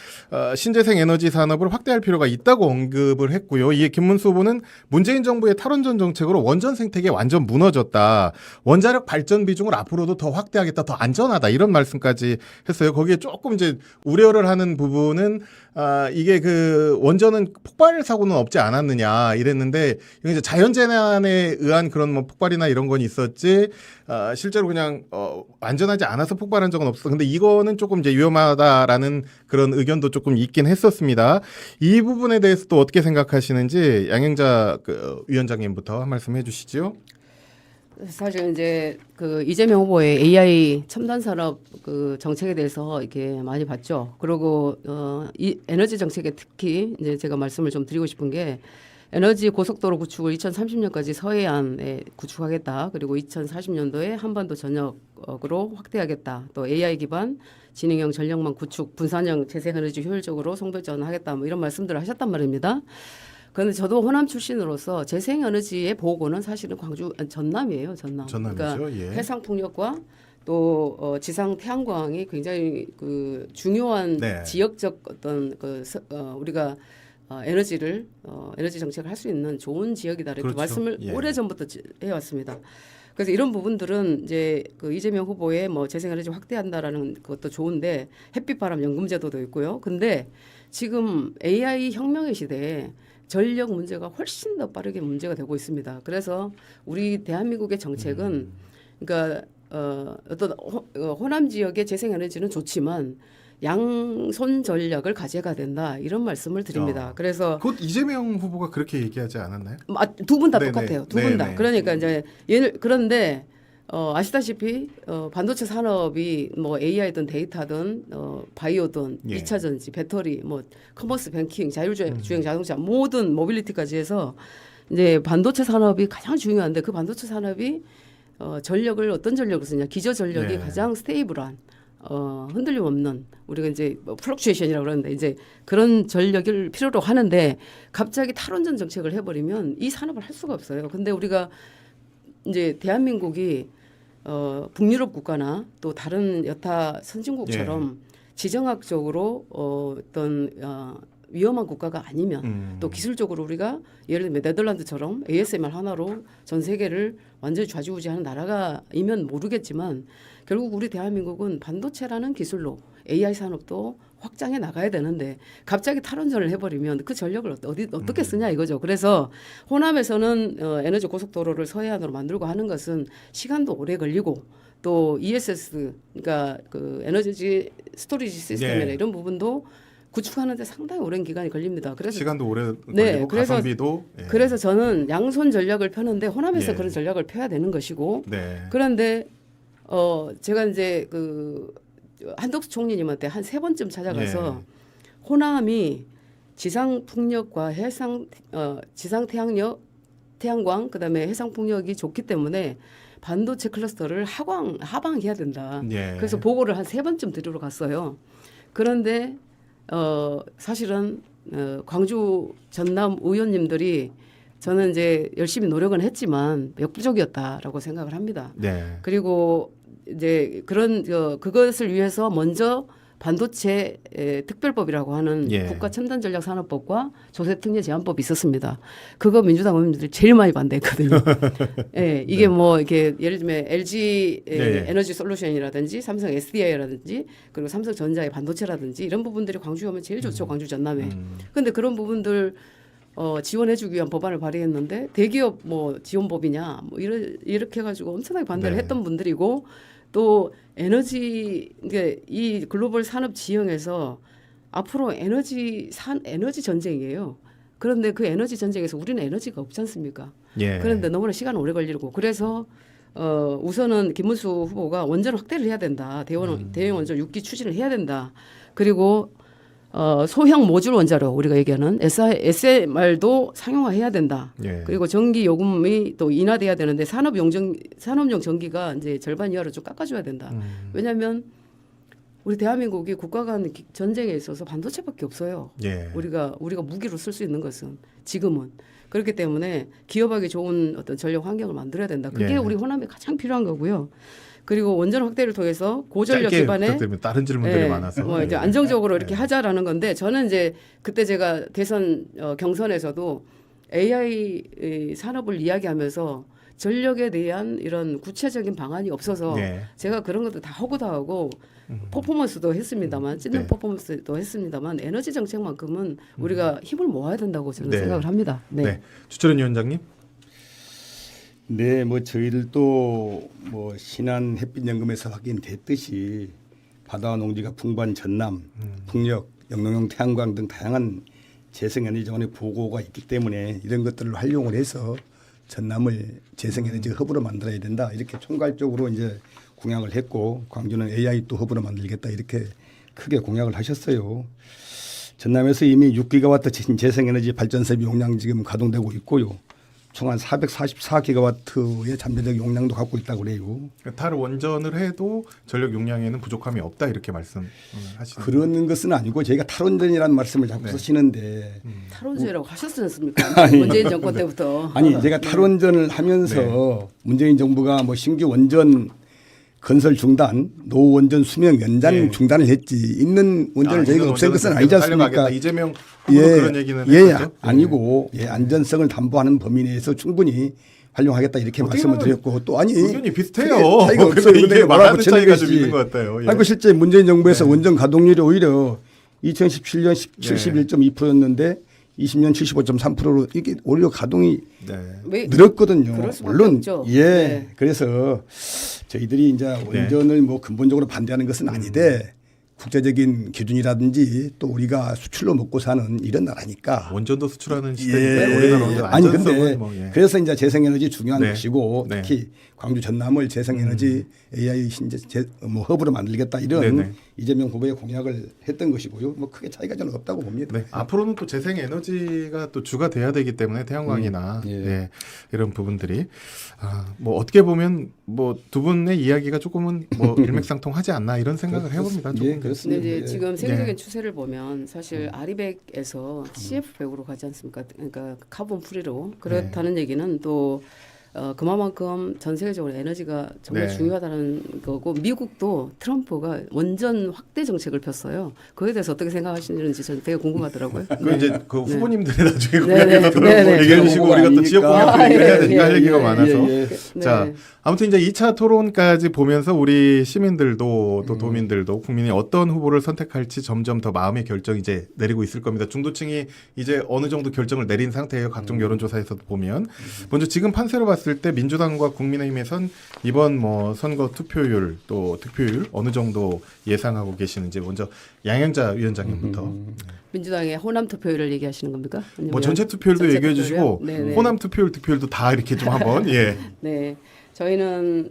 신재생에너지 산업을 확대할 필요가 있다고 언급을 했고요. 이에 김문수 후보는 문재인 정부의 탈원전 정책으로 원전 생태계 완전 무너졌다. 원자력 발전 비중을 앞으로도 더 확대하겠다, 더 안전하다 이런 말씀까지 했어요. 거기에 조금 이제 우려를 하는 부분은 이게 그 원전은 폭발 사고는 없지 않았느냐 이랬는데 이건 이제 자연재난에 의한 그런 뭐 폭발이나 이런 건 있었지 실제로 그냥 안전하지 않아서 폭발한 적은 없어. 근데 이거는 조금 이제 위험하다라는 그런 의견도 조금 있긴 했었습니다. 이 부분에 대해서 또 어떻게 생각하시는지 양행자 그 위원장님부터 한 말씀 해주시죠. 사실 이제 그 이재명 후보의 AI 첨단 산업 그 정책에 대해서 이렇게 많이 봤죠. 그리고 이 에너지 정책에 특히 이제 제가 말씀을 좀 드리고 싶은 게 에너지 고속도로 구축을 2030년까지 서해안에 구축하겠다. 그리고 2040년도에 한반도 전역으로 확대하겠다. 또 AI 기반 진행형 전력망 구축, 분산형 재생에너지 효율적으로 송별전하겠다. 뭐 이런 말씀들을 하셨단 말입니다. 그런데 저도 호남 출신으로서 재생에너지의 보고는 사실은 광주 전남이에요, 전남. 전남이죠. 그러니까 예. 해상 풍력과 또 지상 태양광이 굉장히 그 중요한 네. 지역적 어떤 우리가 에너지를 에너지 정책을 할 수 있는 좋은 지역이다 이렇게 그렇죠. 말씀을 예. 오래 전부터 해왔습니다. 그래서 이런 부분들은 이제 그 이재명 후보의 뭐 재생에너지 확대한다라는 것도 좋은데 햇빛바람 연금제도도 있고요. 근데 지금 AI 혁명의 시대에 전력 문제가 훨씬 더 빠르게 문제가 되고 있습니다. 그래서 우리 대한민국의 정책은 그러니까 어떤 호남 지역의 재생에너지는 좋지만 양손 전략을 가져가야 된다 이런 말씀을 드립니다. 그래서 곧 이재명 후보가 그렇게 얘기하지 않았나요? 두 분 다 네네. 똑같아요. 두 분 다. 네네. 그러니까 이제 그런데 아시다시피 반도체 산업이 뭐 AI든 데이터든 바이오든 예. 2차 전지, 배터리, 뭐 커머스, 뱅킹, 자율주행 자동차 모든 모빌리티까지 해서 이제 반도체 산업이 가장 중요한데 그 반도체 산업이 전력을 어떤 전력을 쓰냐 기저 전력이 네. 가장 스테이블한 흔들림 없는 우리가 이제 뭐 플럭추에이션이라고 그러는데 이제 그런 전력을 필요로 하는데 갑자기 탈원전 정책을 해버리면 이 산업을 할 수가 없어요. 근데 우리가 이제 대한민국이 북유럽 국가나 또 다른 여타 선진국처럼 지정학적으로 어떤 위험한 국가가 아니면 또 기술적으로 우리가 예를 들면 네덜란드처럼 ASMR 하나로 전 세계를 완전히 좌지우지하는 나라가이면 모르겠지만 결국 우리 대한민국은 반도체라는 기술로 AI 산업도 확장해 나가야 되는데 갑자기 탈원전을 해버리면 그 전력을 어떻게 쓰냐 이거죠. 그래서 호남에서는 에너지 고속도로를 서해안으로 만들고 하는 것은 시간도 오래 걸리고 또 ESS 그러니까 그 에너지 스토리지 시스템이나 네. 이런 부분도 구축하는데 상당히 오랜 기간이 걸립니다. 그래서 시간도 오래 네, 걸리고 그래서- 가성비도 예. 그래서 저는 양손 전략을 펴는데 호남에서 예. 그런 전략을 펴야 되는 것이고 네. 그런데 제가 이제 그 한덕수 총리님한테 한 3번쯤 찾아가서 예. 호남이 지상 풍력과 지상 태양광 그다음에 해상 풍력이 좋기 때문에 반도체 클러스터를 하방해야 된다. 예. 그래서 보고를 한 3번쯤 드리러 갔어요. 그런데 사실은 광주 전남 의원님들이 저는 이제 열심히 노력은 했지만 역부족이었다라고 생각을 합니다. 네. 그리고 이제 그것을 위해서 먼저 반도체 특별법이라고 하는 예. 국가첨단전략산업법과 조세특례 제한법이 있었습니다. 그거 민주당 의원님들이 제일 많이 반대했거든요. 예, 이게 뭐 이게 예를 들면 LG 네. 에너지 솔루션이라든지 삼성 SDI라든지 그리고 삼성전자의 반도체라든지 이런 부분들이 광주에 오면 제일 좋죠. 광주 전남에. 그런데 그런 부분들 지원해주기 위한 법안을 발의했는데 대기업 뭐 지원법이냐 뭐 이렇게 해가지고 엄청나게 반대를 네. 했던 분들이고 또 에너지 이게 이 글로벌 산업 지형에서 앞으로 에너지 전쟁이에요. 그런데 그 에너지 전쟁에서 우리는 에너지가 없지 않습니까? 예. 그런데 너무나 시간 오래 걸리고 그래서 우선은 김문수 후보가 원전 확대를 해야 된다. 대형 원전 6기 추진을 해야 된다. 그리고 소형 모듈 원자로 우리가 얘기하는 SMR도 상용화해야 된다. 예. 그리고 전기 요금이 또 인하돼야 되는데 산업용 전기가 이제 절반 이하로 좀 깎아줘야 된다. 왜냐하면 우리 대한민국이 국가 간 전쟁에 있어서 반도체밖에 없어요. 예. 우리가 무기로 쓸 수 있는 것은 지금은 그렇기 때문에 기업하기 좋은 어떤 전력 환경을 만들어야 된다. 그게 예. 우리 호남에 가장 필요한 거고요. 그리고 원전 확대를 통해서 고전력 짧게 기반의 부탁드리면 다른 질문들이 예, 많아서 뭐 이제 예. 안정적으로 이렇게 예. 하자라는 건데 저는 이제 그때 제가 대선 경선에서도 AI 산업을 이야기하면서 전력에 대한 이런 구체적인 방안이 없어서 네. 제가 그런 것도 다 허구도 하고 퍼포먼스도 했습니다만 찢는 네. 퍼포먼스도 했습니다만 에너지 정책만큼은 우리가 힘을 모아야 된다고 저는 네. 생각을 합니다. 네. 네. 주철현 위원장님. 네, 뭐 저희들도 뭐 신한 햇빛연금에서 확인됐듯이 바다와 농지가 풍부한 전남, 풍력, 영농형 태양광 등 다양한 재생에너지 자원의 보고가 있기 때문에 이런 것들을 활용을 해서 전남을 재생에너지 허브로 만들어야 된다 이렇게 총괄적으로 이제 공약을 했고 광주는 AI 또 허브로 만들겠다 이렇게 크게 공약을 하셨어요. 전남에서 이미 6기가와트 재생에너지 발전소 용량 지금 가동되고 있고요. 총 한 444기가와트의 잠재적 용량도 갖고 있다고 그래요. 탈원전을 해도 전력 용량에는 부족함이 없다 이렇게 말씀하시는 그런 것은 아니고 저희가 탈원전이라는 말씀을 자꾸 네. 쓰시는데 탈원전이라고 하셨지 않습니까? 문재인 정권 때부터. 아니 제가 탈원전을 하면서 문재인 정부가 뭐 신규 원전 건설 중단, 노원전 수명 연장 예. 중단을 했지 있는 원전을 저희가 없앤 것은 아니지 않습니까? 이재명 후보도 그런 얘기는 했죠. 아니고 안전성을 담보하는 범위 내에서 충분히 활용하겠다 이렇게 말씀을 드렸고 또 아니 의견이 비슷해요. 차이가 없어요. 근데 이게 근데 말하는 붙이는 차이가 좀 것이지. 있는 것 같아요. 예. 아니, 실제 문재인 정부에서 원전 가동률이 오히려 2017년 71.2%였는데 20년 75.3%로 이게 오히려 가동이 왜 늘었거든요. 그럴 수밖에 물론 없죠. 예. 네. 그래서 저희들이 이제 원전을 뭐 근본적으로 반대하는 것은 아닌데 국제적인 기준이라든지 또 우리가 수출로 먹고 사는 이런 나라니까. 원전도 수출하는 시대니까 예. 우리나라 원전 아니 근데 안전성은 뭐, 예. 그래서 이제 재생에너지 중요한 네. 것이고 네. 특히 광주 전남을 재생에너지 AI 신재 뭐 허브로 만들겠다 이런 네네. 이재명 후보의 공약을 했던 것이고요. 뭐 크게 차이가 저는 없다고 봅니다. 네. 앞으로는 또 재생에너지가 또 주가 돼야 되기 때문에 태양광이나 예. 예, 이런 부분들이 뭐 어떻게 보면 뭐 두 분의 이야기가 조금은 뭐 일맥상통하지 않나 이런 생각을 해봅니다. 예, 조금. 그렇습니다. 근데 이제 예. 지금 세계적인 네. 추세를 보면 사실 아리백에서 CF100으로 가지 않습니까? 그러니까 카본 프리로 그렇다는 얘기는 또 그만큼 전 세계적으로 에너지가 정말 네. 중요하다는 거고 미국도 트럼프가 원전 확대 정책을 폈어요. 그에 대해서 어떻게 생각하시는지 저는 되게 궁금하더라고요. 그 이제 그 후보님들이 나중에 네, 네. 공약에서 네, 네. 얘기해 주시고 우리가 또 지역 공약도 아, 얘기해야 예, 되니까 할 예, 얘기가 예, 많아서 예, 예. 자 아무튼 이제 2차 토론까지 보면서 우리 시민들도 또 도민들도 국민이 어떤 후보를 선택할지 점점 더 마음의 결정이 이제 내리고 있을 겁니다. 중도층이 이제 어느 정도 결정을 내린 상태예요. 각종 여론조사에서도 보면 먼저 지금 판세로 봤을 때 민주당과 국민의힘에선 이번 뭐 선거 투표율 또 득표율 어느 정도 예상하고 계시는지 먼저 양영자 위원장님부터 민주당의 호남 투표율을 얘기하시는 겁니까? 아니면 뭐 전체 투표율도 전체 얘기해 투표율이요? 주시고 네네. 호남 투표율 득표율도 다 이렇게 좀 한번 예. 네, 저희는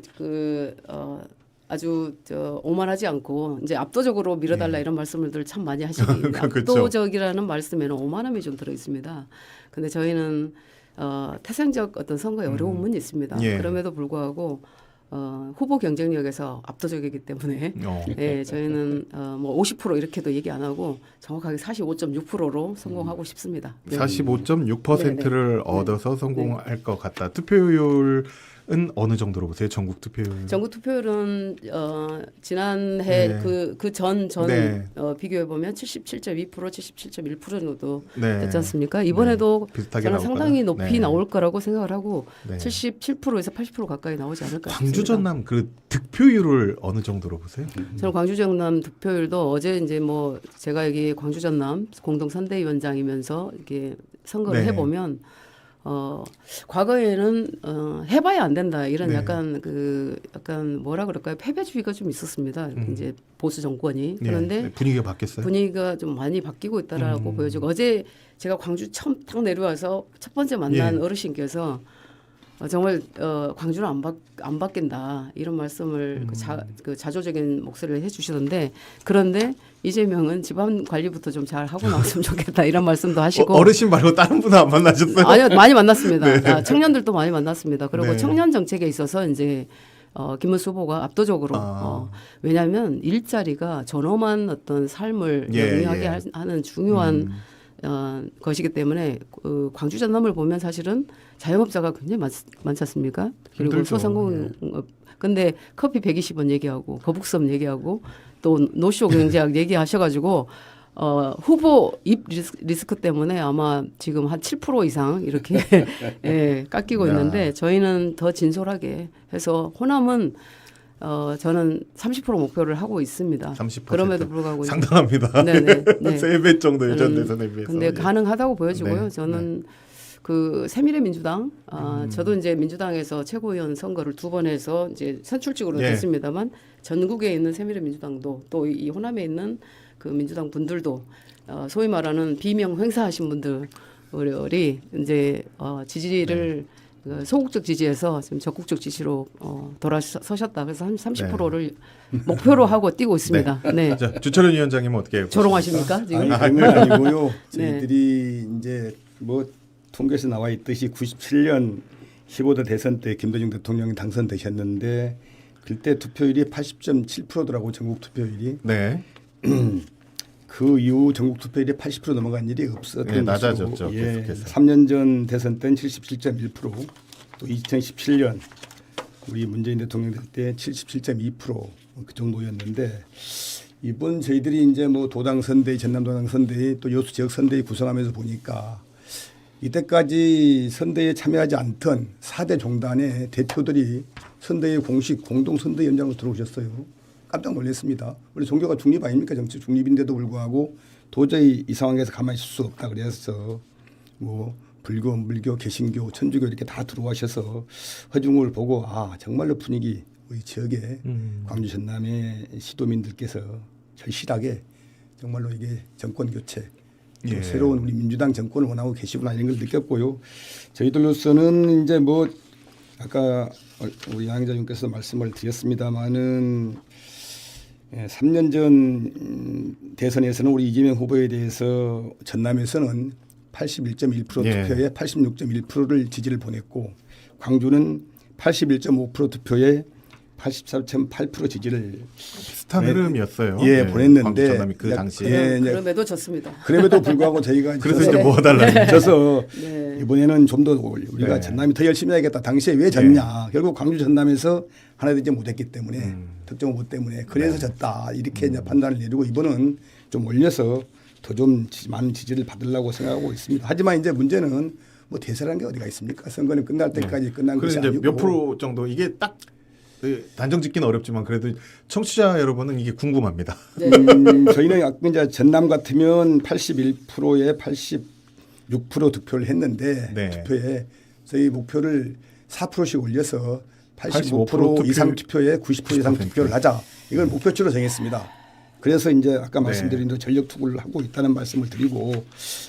아주 오만하지 않고 이제 압도적으로 밀어달라 이런 말씀을 참 많이 하시거든요. 그렇죠. 압도적이라는 말씀에는 오만함이 좀 들어 있습니다. 근데 저희는 태생적 어떤 선거에 어려움은 있습니다. 예. 그럼에도 불구하고 후보 경쟁력에서 압도적이기 때문에 예, 저희는 뭐 50% 이렇게도 얘기 안 하고 정확하게 45.6%로 성공하고 싶습니다. 네. 45.6%를 얻어서 성공할 것 같다. 투표율은 어느 정도로 보세요? 전국 투표율? 전국 투표율은 지난해 네. 그전 네. 비교해 보면 77.2%, 77.1% 정도 네. 됐지 않습니까? 이번에도 비슷하게 저는 나올 상당히 거다. 높이 네. 나올 거라고 생각을 하고 네. 77%에서 80% 가까이 나오지 않을까 광주 싶습니다. 전남 그 득표율을 어느 정도로 보세요? 저는 광주 전남 득표율도 어제 이제 뭐 제가 여기 광주 전남 공동 선대위원장이면서 이렇게 선거를 네. 해보면 과거에는 해봐야 안 된다 이런 네. 약간 뭐라 그럴까요? 패배주의가 좀 있었습니다. 이제 보수 정권이 네. 그런데 분위기가 바뀌었어요? 분위기가 좀 많이 바뀌고 있다라고 보여지고 어제 제가 광주 처음 딱 내려와서 첫 번째 만난 예. 어르신께서 정말 광주는 안 바뀐다 이런 말씀을 그 자조적인 목소리를 해주시던데 그런데 이재명은 집안 관리부터 좀 잘 하고 나왔으면 좋겠다 이런 말씀도 하시고 어르신 말고 다른 분은 안 만나셨어요? 아니요 많이 만났습니다. 청년들도 많이 만났습니다. 그리고 네. 청년 정책에 있어서 이제 김문수 후보가 압도적으로 왜냐하면 일자리가 존엄한 어떤 삶을 예, 영위하게 예. 하는 중요한 것이기 때문에 광주 전남을 보면 사실은 자영업자가 굉장히 많지 않습니까? 그리고 힘들죠. 소상공업 근데 커피 120원 얘기하고 거북섬 얘기하고 또 노쇼 경제학 얘기하셔가지고 후보 입 리스크 때문에 아마 지금 한 7% 이상 이렇게 예, 깎이고 야. 있는데 저희는 더 진솔하게 해서 호남은 저는 30% 목표를 하고 있습니다. 30%. 그럼에도 불구하고 상당합니다. 네네. 네. 3배 정도 예전 대선에 비해서. 근데 가능하다고 보여지고요. 네. 저는 그 새미래민주당, 저도 이제 민주당에서 최고위원 선거를 2번 해서 이제 선출직으로 예. 됐습니다만 전국에 있는 새미래민주당도 또 이 호남에 있는 그 민주당 분들도 소위 말하는 비명 행사하신 분들이 이제 지지를 소극적 지지에서 지금 적극적 지지로 돌아서셨다. 그래서 한 30%를 목표로 하고 뛰고 있습니다. 네. 자, 주철현 위원장님은 어떻게 조롱하십니까 지금? 아니 그건 아니고요. 네. 저희들이 이제 뭐 통계에서 나와 있듯이 97년 15대 대선 때 김대중 대통령이 당선되셨는데 그때 투표율이 80.7%더라고 전국 투표율이. 네. 그 이후 전국 투표율이 80% 넘어간 일이 없었던 네, 낮아졌죠, 것으로. 계속해서. 3년 전 대선 때는 77.1%, 또 2017년 우리 문재인 대통령 될 때 77.2%그 정도였는데 이번 저희들이 이제 뭐 도당 선대위, 전남도당 선대위 또 여수 지역 선대위 구성하면서 보니까 이때까지 선대위에 참여하지 않던 4대 종단의 대표들이 선대위 공식 공동 선대위원장으로 들어오셨어요. 깜짝 놀랐습니다. 우리 종교가 중립 아닙니까? 정치 중립인데도 불구하고 도저히 이 상황에서 가만히 있을 수 없다 그래서 뭐 불교, 물교, 개신교, 천주교 이렇게 다 들어와셔서 허중을 보고 정말로 분위기 우리 지역의 광주 전남의 시도민들께서 절실하게 정말로 이게 정권 교체 또 예. 새로운 우리 민주당 정권을 원하고 계시구나 이런 걸 느꼈고요. 저희들로서는 이제 뭐 아까 우리 양 기자님께서 말씀을 드렸습니다마는 3년 전 대선에서는 우리 이재명 후보에 대해서 전남에서는 81.1% 예. 투표에 86.1%를 지지를 보냈고 광주는 81.5% 투표에 84.8% 지지를 비슷한 흐름이었어요. 예, 보냈는데 광주 전남이 그 당시에. 예, 이제 그럼에도 졌습니다. 그럼에도 불구하고 저희가 그래서 이제 모아달라. 져서 네. 이번에는 좀 더 우리가 네. 전남이 더 열심히 해야겠다. 당시에 왜 졌냐. 결국 광주 전남에서 하나 되지 못했기 때문에 특정 후보 때문에 그래서 졌다. 이렇게 이제 판단을 내리고 이번은 좀 올려서 더 좀 많은 지지를 받으려고 생각하고 있습니다. 하지만 이제 문제는 뭐 대선이라는 게 어디가 있습니까? 선거는 끝날 때까지 끝난 것이 그래서 이제 아니고 몇 프로 정도 이게 딱 단정 짓기는 어렵지만 그래도 청취자 여러분은 이게 궁금합니다. 네. 저희는 이제 전남 같으면 81%에 86% 득표를 했는데 네. 투표에 저희 목표를 4%씩 올려서 85% 85% 이상 투표에 90% 이상 90%. 투표를 하자. 이걸 목표치로 정했습니다. 그래서 이제 아까 네. 말씀드린 대로 전력 투구를 하고 있다는 말씀을 드리고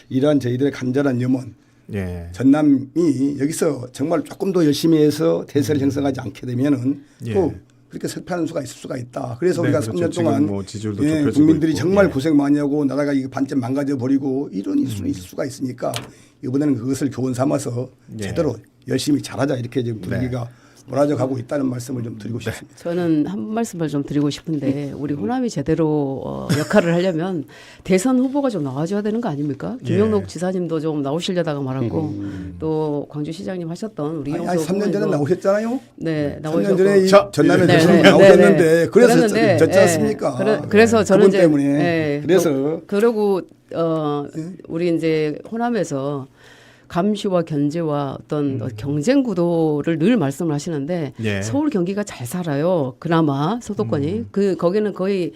이러한 저희들의 간절한 염원 예. 전남이 여기서 정말 조금 더 열심히 해서 대세를 형성하지 않게 되면은 예. 또 그렇게 실패하는 수가 있을 수가 있다. 그래서 네, 우리가 그렇죠. 3년 동안 지금 뭐 지지율도 예, 좁혀지고 국민들이 있고. 정말 예. 고생 많이 하고 나라가 이게 반쯤 망가져 버리고 이런 수는 있을 수가 있으니까 이번에는 그것을 교훈 삼아서 예. 제대로 열심히 잘하자 이렇게 지금 분위기가 몰아져 가고 있다는 말씀을 좀 드리고 싶습니다. 저는 한 말씀을 좀 드리고 싶은데 우리 호남이 제대로 역할을 하려면 대선 후보가 좀 나와줘야 되는 거 아닙니까? 김영록 예. 지사님도 좀 나오시려다가 말았고 또 광주시장님 하셨던 우리 아니, 이용석 3년 전에 후보님도 나오셨잖아요. 네, 3년 전에 이 자, 전남에 네, 대선 네, 나오셨는데 네, 네. 그래서 그랬는데, 졌지 예. 않습니까? 그래서 저는 그분 이제 때문에 예, 그래서 그러고 우리 이제 호남에서 감시와 견제와 어떤 경쟁 구도를 늘 말씀을 하시는데 예. 서울 경기가 잘 살아요. 그나마 소도권이 거기는 거의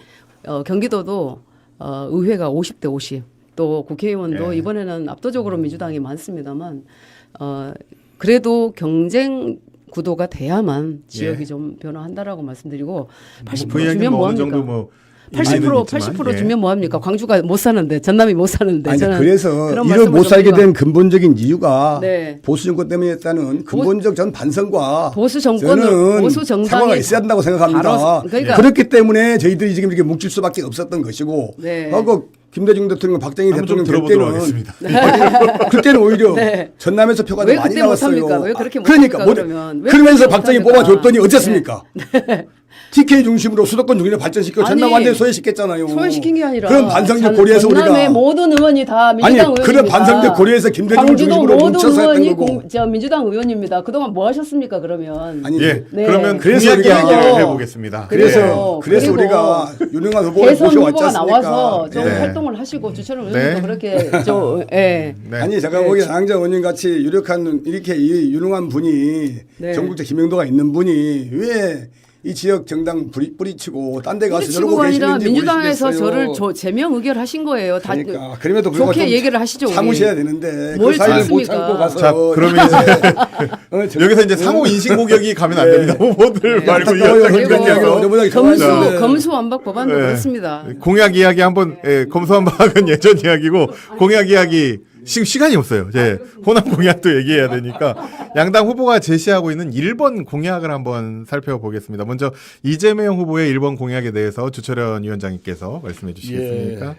경기도도 의회가 50대 50. 또 국회의원도 예. 이번에는 압도적으로 민주당이 많습니다만 그래도 경쟁 구도가 돼야만 지역이 예. 좀 변화한다라고 말씀드리고 80% 그 이야기는 주면 뭐 뭐 어느 합니까? 정도 뭐 80% 일리는 있지만, 80% 예. 주면 뭐 합니까? 광주가 못 사는데 전남이 못 사는데 아니 저는 그래서 그런 이를 말씀을 못 좀 살게 드리고 된 근본적인 이유가 네. 보수 정권 때문이었다는 근본적 전 반성과 보수 정권은 저는 보수 정당이 사과가 있어야 한다고 생각합니다. 바로 그러니까 그렇기 때문에 저희들이 지금 이렇게 뭉칠 수밖에 없었던 것이고 네. 하고 김대중 대통령, 박정희 한번 좀 대통령 들어보도록 될 하겠습니다. 때는 그때는 오히려 네. 전남에서 표가 더 왜 많이 그때 나왔어요. 못합니까? 왜 그렇게 그러니까 못합니까, 그러면? 왜 그러면서 그렇게 박정희 못합니까? 뽑아줬더니 어쨌습니까? TK 중심으로 수도권 중심을 발전시키고 전남 아니, 완전히 소외시켰잖아요. 소외시킨 게 아니라 그런 반성적 고려해서 전남의 우리가 모든 의원이 다 민주당 아니, 의원입니다. 그런 반성적 고려해서 김대중 광주도 중심으로 모든 뭉쳐서 의원이 했던 거고. 민주당 의원입니다. 그동안 뭐 하셨습니까 그러면? 아니 예. 네. 그러면 그래서 공약 우리가- 이야기를 해보겠습니다. 그래서 그리고 우리가 유능한 후보를 대선 후보가 모셔왔지 않습니까? 나와서 좀 네. 활동을 하시고 주철원 네. 의원님도 그렇게 좀 예. 네. 아니 제가 보기에 양자 의원님 같이 유력한 이렇게 유능한 분이 네. 전국적 지명도가 있는 분이 왜 이 지역 정당 뿌리치고 딴 데 가서 우리 저러고 친구가 아니라 계시는지 민주당에서 모르시겠어요. 저를 제명 의결하신 거예요. 다 그러니까 그럼에도 불구하고 좋게 좀 얘기를 하시죠. 우리. 참으셔야 되는데 뭘 그 사이를 못 참습니까? 참고 가서 자, 그러면 이제 여기서 이제 상호 인신 공격이 가면 안 됩니다. 후보들 말고 안타까워요. 이야기 그런 이야기를 어려보다 검수 검수완박 법안도 네. 그렇습니다. 공약 이야기 한번 검수한박은 예전 이야기고 공약 이야기 지금 시간이 없어요. 이제 호남 공약도 얘기해야 되니까 양당 후보가 제시하고 있는 1번 공약을 한번 살펴보겠습니다. 먼저 이재명 후보의 1번 공약에 대해서 주철현 위원장님께서 말씀해 주시겠습니까?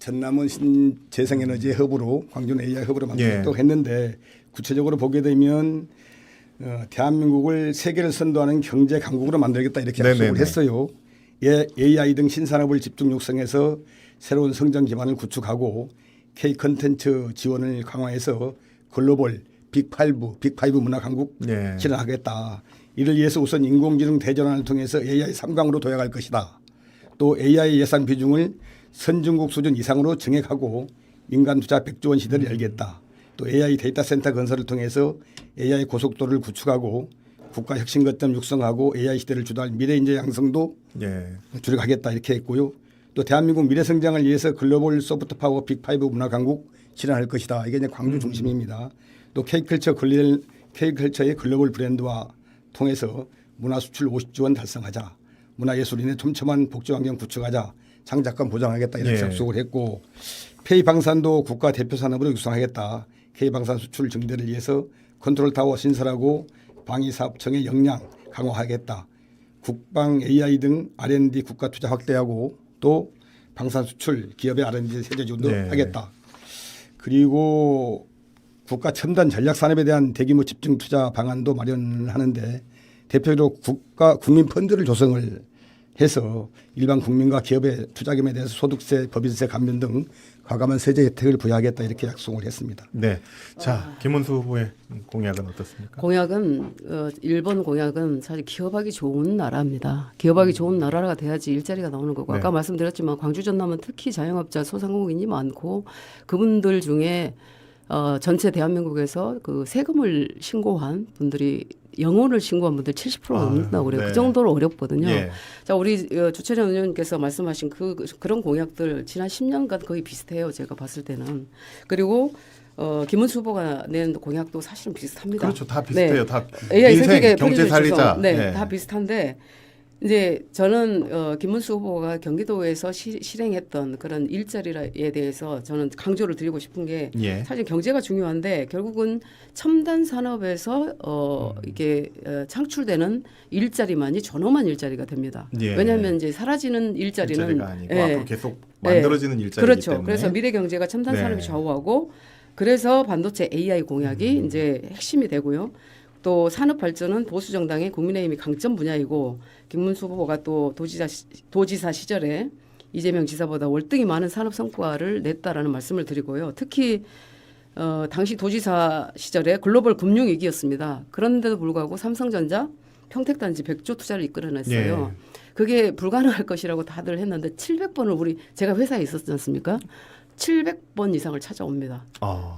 전남은 신재생에너지 허브로 광주는 AI 허브로 예. 만들었다고 했는데 구체적으로 보게 되면 대한민국을 세계를 선도하는 경제 강국으로 만들겠다 이렇게 약속을 네네네. 했어요. AI 등 신산업을 집중 육성해서 새로운 성장 기반을 구축하고 K 컨텐츠 지원을 강화해서 글로벌 빅5 문화 강국 예. 실현하겠다. 이를 위해서 우선 인공지능 대전환을 통해서 AI 3강으로 도약할 것이다. 또 AI 예산 비중을 선진국 수준 이상으로 정액하고 민간 투자 100조 원 시대를 열겠다. 또 AI 데이터 센터 건설을 통해서 AI 고속도로를 구축하고 국가 혁신 거점 육성하고 AI 시대를 주도할 미래 인재 양성도 예. 주력하겠다 이렇게 했고요. 또 대한민국 미래 성장을 위해서 글로벌 소프트 파워 빅5 문화 강국 실현할 것이다. 이게 이제 광주 중심입니다. 또 K컬처의 글로벌 브랜드와 통해서 문화 수출 50조 원 달성하자. 문화예술인의 촘촘한 복지 환경 구축하자. 장작권 보장하겠다 이렇게 예. 약속을 했고 K방산도 국가 대표 산업으로 육성하겠다. K방산 수출 증대를 위해서 컨트롤타워 신설하고 방위사업청의 역량 강화하겠다. 국방 AI 등 R&D 국가 투자 확대하고 또 방산 수출 기업의 R&D 세제 지원도 네. 하겠다. 그리고 국가 첨단 전략 산업에 대한 대규모 집중 투자 방안도 마련하는데 대표적으로 국민 펀드를 조성을 해서 일반 국민과 기업의 투자금에 대해서 소득세, 법인세 감면 등 과감한 세제 혜택을 부여하겠다 이렇게 약속을 했습니다. 네. 자, 김문수 후보의 공약은 어떻습니까? 공약은 일본 공약은 사실 기업하기 좋은 나라입니다. 기업하기 좋은 나라가 돼야지 일자리가 나오는 거고 네. 아까 말씀드렸지만 광주 전남은 특히 자영업자 소상공인이 많고 그분들 중에 전체 대한민국에서 그 세금을 신고한 분들이 영혼을 신고한 분들 70%가 넘는다고 그래요. 네. 그 정도로 어렵거든요. 예. 자, 우리 주철현 의원님께서 말씀하신 그런 공약들 지난 10년간 거의 비슷해요. 제가 봤을 때는. 그리고 김문수 후보가 낸 공약도 사실은 비슷합니다. 그렇죠. 다 비슷해요. 네. 다 AI 인생, 생태계 경제 편의점 살리자. 주성. 네, 예. 다 비슷한데 이제 저는 김문수 후보가 경기도에서 실행했던 그런 일자리에 대해서 저는 강조를 드리고 싶은 게 예. 사실 경제가 중요한데 결국은 첨단 산업에서 이게 창출되는 일자리만이 존엄한 일자리가 됩니다. 예. 왜냐하면 이제 사라지는 일자리는 일자리가 아니고 예. 앞으로 계속 만들어지는 일자리이기 그렇죠. 때문에. 그래서 미래 경제가 첨단 네. 산업이 좌우하고 그래서 반도체 AI 공약이 이제 핵심이 되고요. 또 산업 발전은 보수 정당의 국민의힘이 강점 분야이고 김문수 후보가 또 도지사 시절에 이재명 지사보다 월등히 많은 산업 성과를 냈다라는 말씀을 드리고요. 특히 당시 도지사 시절에 글로벌 금융 위기였습니다. 그런데도 불구하고 삼성전자 평택단지 100조 투자를 이끌어냈어요. 예. 그게 불가능할 것이라고 다들 했는데 700번을 제가 회사에 있었지 않습니까? 700번 이상을 찾아옵니다.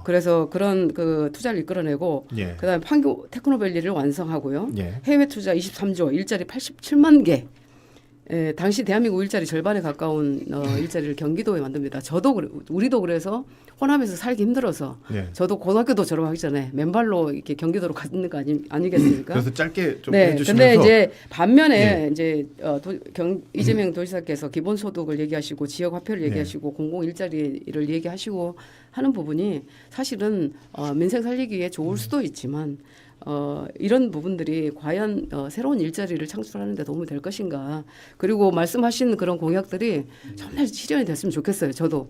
그래서 그런 그 투자를 이끌어내고 예. 그다음에 판교 테크노밸리를 완성하고요. 예. 해외 투자 23조, 일자리 87만 개. 당시 대한민국 일자리 절반에 가까운 일자리를 경기도에 만듭니다. 우리도 그래서 호남에서 살기 힘들어서 예. 저도 고등학교도 졸업하기 전에 맨발로 이렇게 경기도로 갔는 거 아니겠습니까? 그래서 짧게 좀 네, 해주시면서. 근데 이제 반면에 예. 이제 이재명 도지사께서 기본소득을 얘기하시고 지역 화폐를 얘기하시고 공공 일자리를 얘기하시고 하는 부분이 사실은 민생 살리기에 좋을 수도 있지만 이런 부분들이 과연 새로운 일자리를 창출하는 데 도움이 될 것인가. 그리고 말씀하신 그런 공약들이 정말 실현이 됐으면 좋겠어요. 저도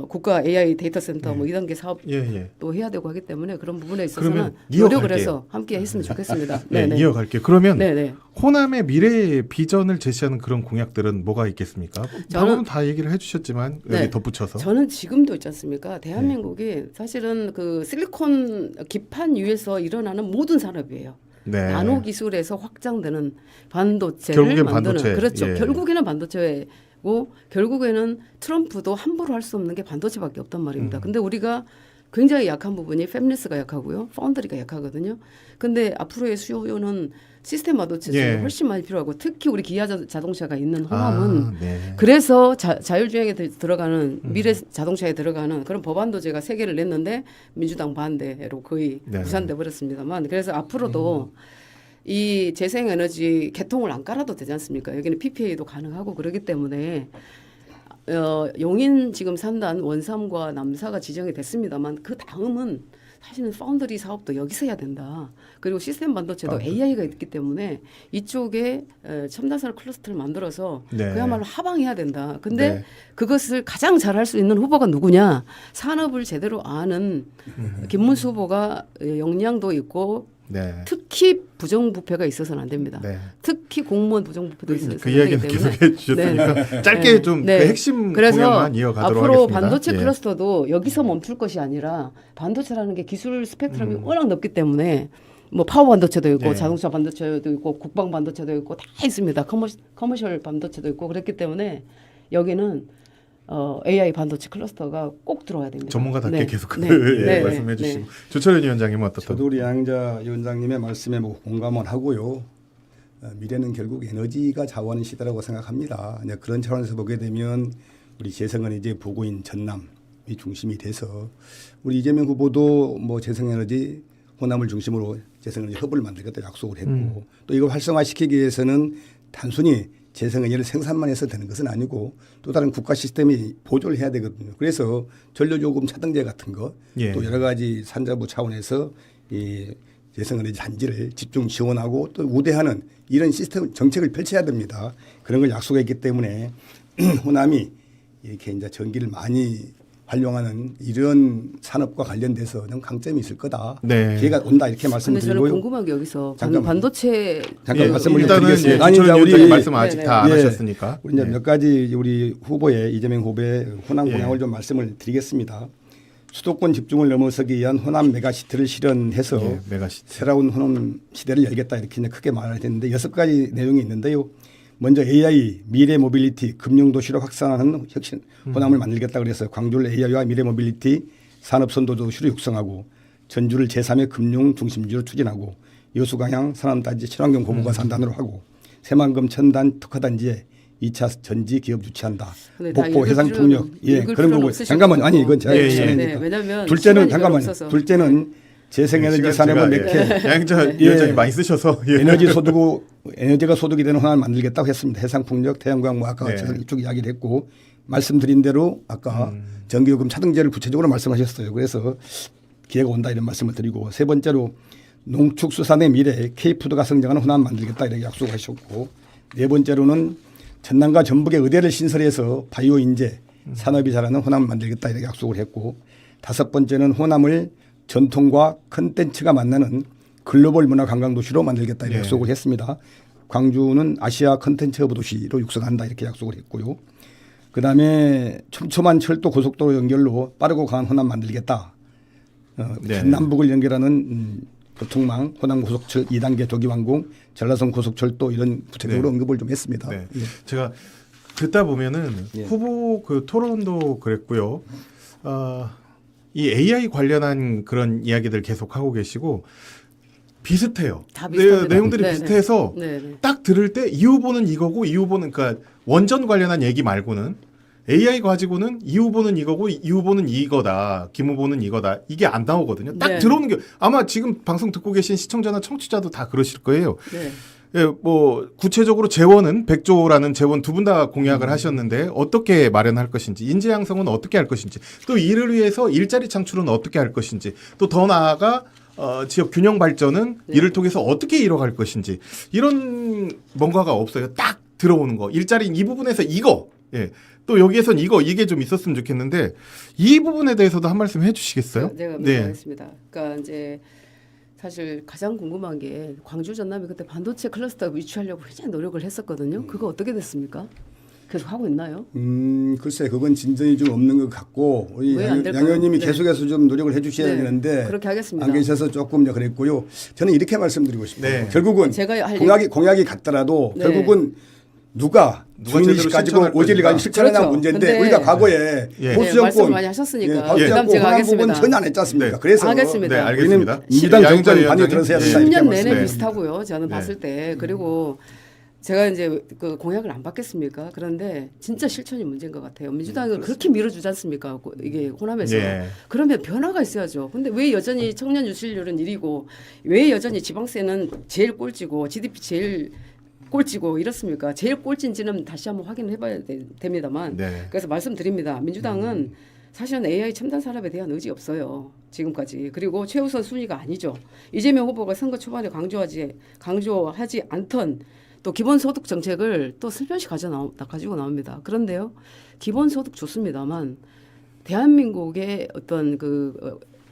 국가 AI 데이터 센터 뭐 2단계 사업 예. 또 해야 되고 하기 때문에 그런 부분에 있어서는 그러면 노력을 이어갈게요. 해서 함께 했으면 좋겠습니다. 네, 네네. 이어갈게요. 그러면 네네. 호남의 미래 비전을 제시하는 그런 공약들은 뭐가 있겠습니까? 방금 다 얘기를 해주셨지만 여기 네. 덧붙여서. 저는 지금도 있지 않습니까? 대한민국이 사실은 그 실리콘 기판 위에서 일어나는 모든 산업이에요. 네. 나노 기술에서 확장되는 반도체를 결국엔 만드는 반도체. 그렇죠. 예. 결국에는 반도체고 결국에는 트럼프도 함부로 할 수 없는 게 반도체밖에 없단 말입니다. 근데 우리가 굉장히 약한 부분이 팹리스가 약하고요. 파운드리가 약하거든요. 근데 앞으로의 수요는 시스템 반도체 예. 훨씬 많이 필요하고 특히 우리 기아 자동차가 있는 호남은 네. 그래서 자율주행에 들어가는 미래 자동차에 들어가는 그런 법안도 제가 3개를 냈는데 민주당 반대로 거의 네. 무산돼 버렸습니다만 그래서 앞으로도 이 재생에너지 개통을 안 깔아도 되지 않습니까? 여기는 PPA도 가능하고 그러기 때문에 용인 지금 산단 원삼과 남사가 지정이 됐습니다만 그 다음은 사실은 파운드리 사업도 여기서 해야 된다. 그리고 시스템 반도체도 AI가 있기 때문에 이쪽에 첨단산업 클러스터를 만들어서 네. 그야말로 하방해야 된다. 근데 네. 그것을 가장 잘할 수 있는 후보가 누구냐? 산업을 제대로 아는 김문수 후보가 역량도 있고 네. 특히 부정부패가 있어서는 안 됩니다. 네. 특히 공무원 부정부패도 있어서 그 이야기는 계속해 주셨으니까 짧게 네. 좀 네. 그 핵심 그래서 공약만 이어가도록 앞으로 하겠습니다. 반도체 예. 클러스터도 여기서 멈출 것이 아니라 반도체라는 게 기술 스펙트럼이 워낙 넓기 때문에 뭐 파워 반도체도 있고 예. 자동차 반도체도 있고 국방 반도체도 있고 다 있습니다. 커머셜 반도체도 있고 그렇기 때문에 여기는 AI 반도체 클러스터가 꼭 들어와야 됩니다. 전문가답게 네. 계속 네. 예, 네. 말씀해 네. 주시고 조철현 위원장님은 어떻다? 저도 우리 양자 위원장님의 말씀에 뭐 공감을 하고요. 미래는 결국 에너지가 좌우하는 시대라고 생각합니다. 이제 그런 차원에서 보게 되면 우리 재생은 이제 보고인 전남이 중심이 돼서 우리 이재명 후보도 뭐 재생에너지 호남을 중심으로 재생에너지 허브를 만들겠다 약속을 했고 또 이걸 활성화시키기 위해서는 단순히 재생에너지를 생산만 해서 되는 것은 아니고 또 다른 국가 시스템이 보조를 해야 되거든요. 그래서 전력요금 차등제 같은 거 또 예. 여러 가지 산자부 차원에서 이 재생에너지 단지를 집중 지원하고 또 우대하는 이런 시스템 정책을 펼쳐야 됩니다. 그런 걸 약속했기 때문에 호남이 이렇게 이제 전기를 많이 활용하는 이런 산업과 관련돼서 좀 강점이 있을 거다. 네. 기회가 온다 이렇게 근데 저는 말씀드리고요. 궁금한 게 여기서 잠깐만요. 반도체 잠깐 예, 말씀을 일단은 드리겠습니다. 아니, 아니, 우리 우리 말씀 아직 네, 다 안 네. 하셨으니까. 우리 이제 예. 몇 가지 우리 후보의 이재명 후보의 호남 예. 공약을 좀 말씀을 드리겠습니다. 수도권 집중을 넘어서기 위한 호남 메가시티를 실현해서 예, 메가시티. 새로운 호남 시대를 열겠다 이렇게 이제 크게 말을 했는데 6가지 내용이 있는데요. 먼저 AI 미래 모빌리티 금융도시로 확산하는 혁신 호남을 만들겠다 그래서 광주를 AI와 미래 모빌리티 산업선도 도시로 육성하고 전주를 제3의 금융 중심지로 추진하고 여수광양 산업단지 친환경 고부가 산단으로 하고 새만금 천단 특화단지에 2차 전지 기업 유치한다. 근데 다 목포 읽을 해상풍력 필요는- 예 읽을 그런 필요는 거고 없으실 잠깐만요. 아니 거고. 이건 제가 예, 예. 시간이니까. 네, 왜냐하면 둘째는 시간이 잠깐만요. 없어서. 둘째는 재생에너지 산업을 몇 개 양자 예. 위원장이 많이 쓰셔서 예. 에너지가 소득이 되는 호남을 만들겠다고 했습니다. 해상풍력, 태양광 뭐 아까 네. 제가 이쪽 이야기를 했고 말씀드린 대로 아까 전기요금 차등제를 구체적으로 말씀하셨어요. 그래서 기회가 온다 이런 말씀을 드리고 세 번째로 농축수산의 미래 K푸드가 성장하는 호남 만들겠다 이렇게 약속하셨고 네 번째로는 전남과 전북의 의대를 신설해서 바이오 인재 산업이 자라는 호남을 만들겠다 이렇게 약속을 했고 다섯 번째는 호남을 전통과 컨텐츠가 만나는 글로벌 문화 관광 도시로 만들겠다 이렇게 네. 약속을 했습니다. 광주는 아시아 컨텐츠 허브 도시로 육성한다 이렇게 약속을 했고요. 그다음에 촘촘한 철도 고속도로 연결로 빠르고 강한 호남 만들겠다. 네. 남북을 연결하는 교통망, 호남 고속철 2단계 도기완공, 전라선 고속철도 이런 구체적으로 네. 언급을 좀 했습니다. 네. 예. 제가 듣다 보면은 예. 후보 그 토론도 그랬고요. 이 AI 관련한 그런 이야기들 계속 하고 계시고 비슷해요. 다 비슷합니다. 내용들이 네네. 비슷해서 네네. 딱 들을 때 이 후보는 이거고 이 후보는 그러니까 원전 관련한 얘기 말고는 AI 가지고는 이 후보는 이거고 이 후보는 이거다. 김 후보는 이거다. 이게 안 나오거든요. 딱 네. 들어오는 게 아마 지금 방송 듣고 계신 시청자나 청취자도 다 그러실 거예요. 네. 예, 뭐 구체적으로 재원은 100조라는 재원 두 분 다 공약을 하셨는데 어떻게 마련할 것인지, 인재 양성은 어떻게 할 것인지, 또 이를 위해서 일자리 창출은 어떻게 할 것인지, 또 더 나아가 지역 균형 발전은 네. 이를 통해서 어떻게 이뤄갈 것인지 이런 뭔가가 없어요. 딱 들어오는 거 일자리 이 부분에서 이거, 예, 또 여기에선 이게 좀 있었으면 좋겠는데 이 부분에 대해서도 한 말씀 해주시겠어요? 제가 네. 말씀하겠습니다. 그러니까 이제 사실 가장 궁금한 게 광주 전남이 그때 반도체 클러스터 유치하려고 굉장히 노력을 했었거든요. 그거 어떻게 됐습니까? 계속 하고 있나요? 글쎄 그건 진전이 좀 없는 것 같고 우리 왜안 양 될까요? 의원님이 네. 계속해서 좀 노력을 해주셔야 네, 되는데 그렇게 하겠습니다. 안 계셔서 조금 그랬고요. 저는 이렇게 말씀드리고 싶어요. 네. 결국은 제가 할 공약이 같더라도 네. 결국은 누가 주인의식 제대로 가지고 실천할 오지를 가지고 것인가. 실천하는 그렇죠. 문제인데 근데 우리가 과거에 예. 보수 네, 말씀을 정권 많이 하셨으니까 보수 그다음 정권 제가 호남 부분 하겠습니다. 전혀 안 했지 않습니까? 네. 그래서 하겠습니다. 네, 알겠습니다. 우리는 민주당 양자 정권 많이 위원장님. 들어서야 된다 네. 이렇게 10년 내내 네. 비슷하고요. 저는 네. 봤을 때 그리고 제가 이제 그 공약을 안 받겠습니까? 그런데 진짜 실천이 문제인 것 같아요. 민주당은 그렇게 밀어주지 않습니까? 이게 호남에서. 예. 그러면 변화가 있어야죠. 근데 왜 여전히 청년 유실률은 1위고 왜 여전히 지방세는 제일 꼴찌고 GDP 제일 꼴찌고 이렇습니까? 제일 꼴찌인지는 다시 한번 확인을 해봐야 됩니다만. 네. 그래서 말씀드립니다. 민주당은 사실은 AI 첨단 산업에 대한 의지 없어요. 지금까지. 그리고 최우선 순위가 아니죠. 이재명 후보가 선거 초반에 강조하지 않던 또 기본소득 정책을 또 슬며시 가지고 나옵니다. 그런데요, 기본소득 좋습니다만 대한민국의 어떤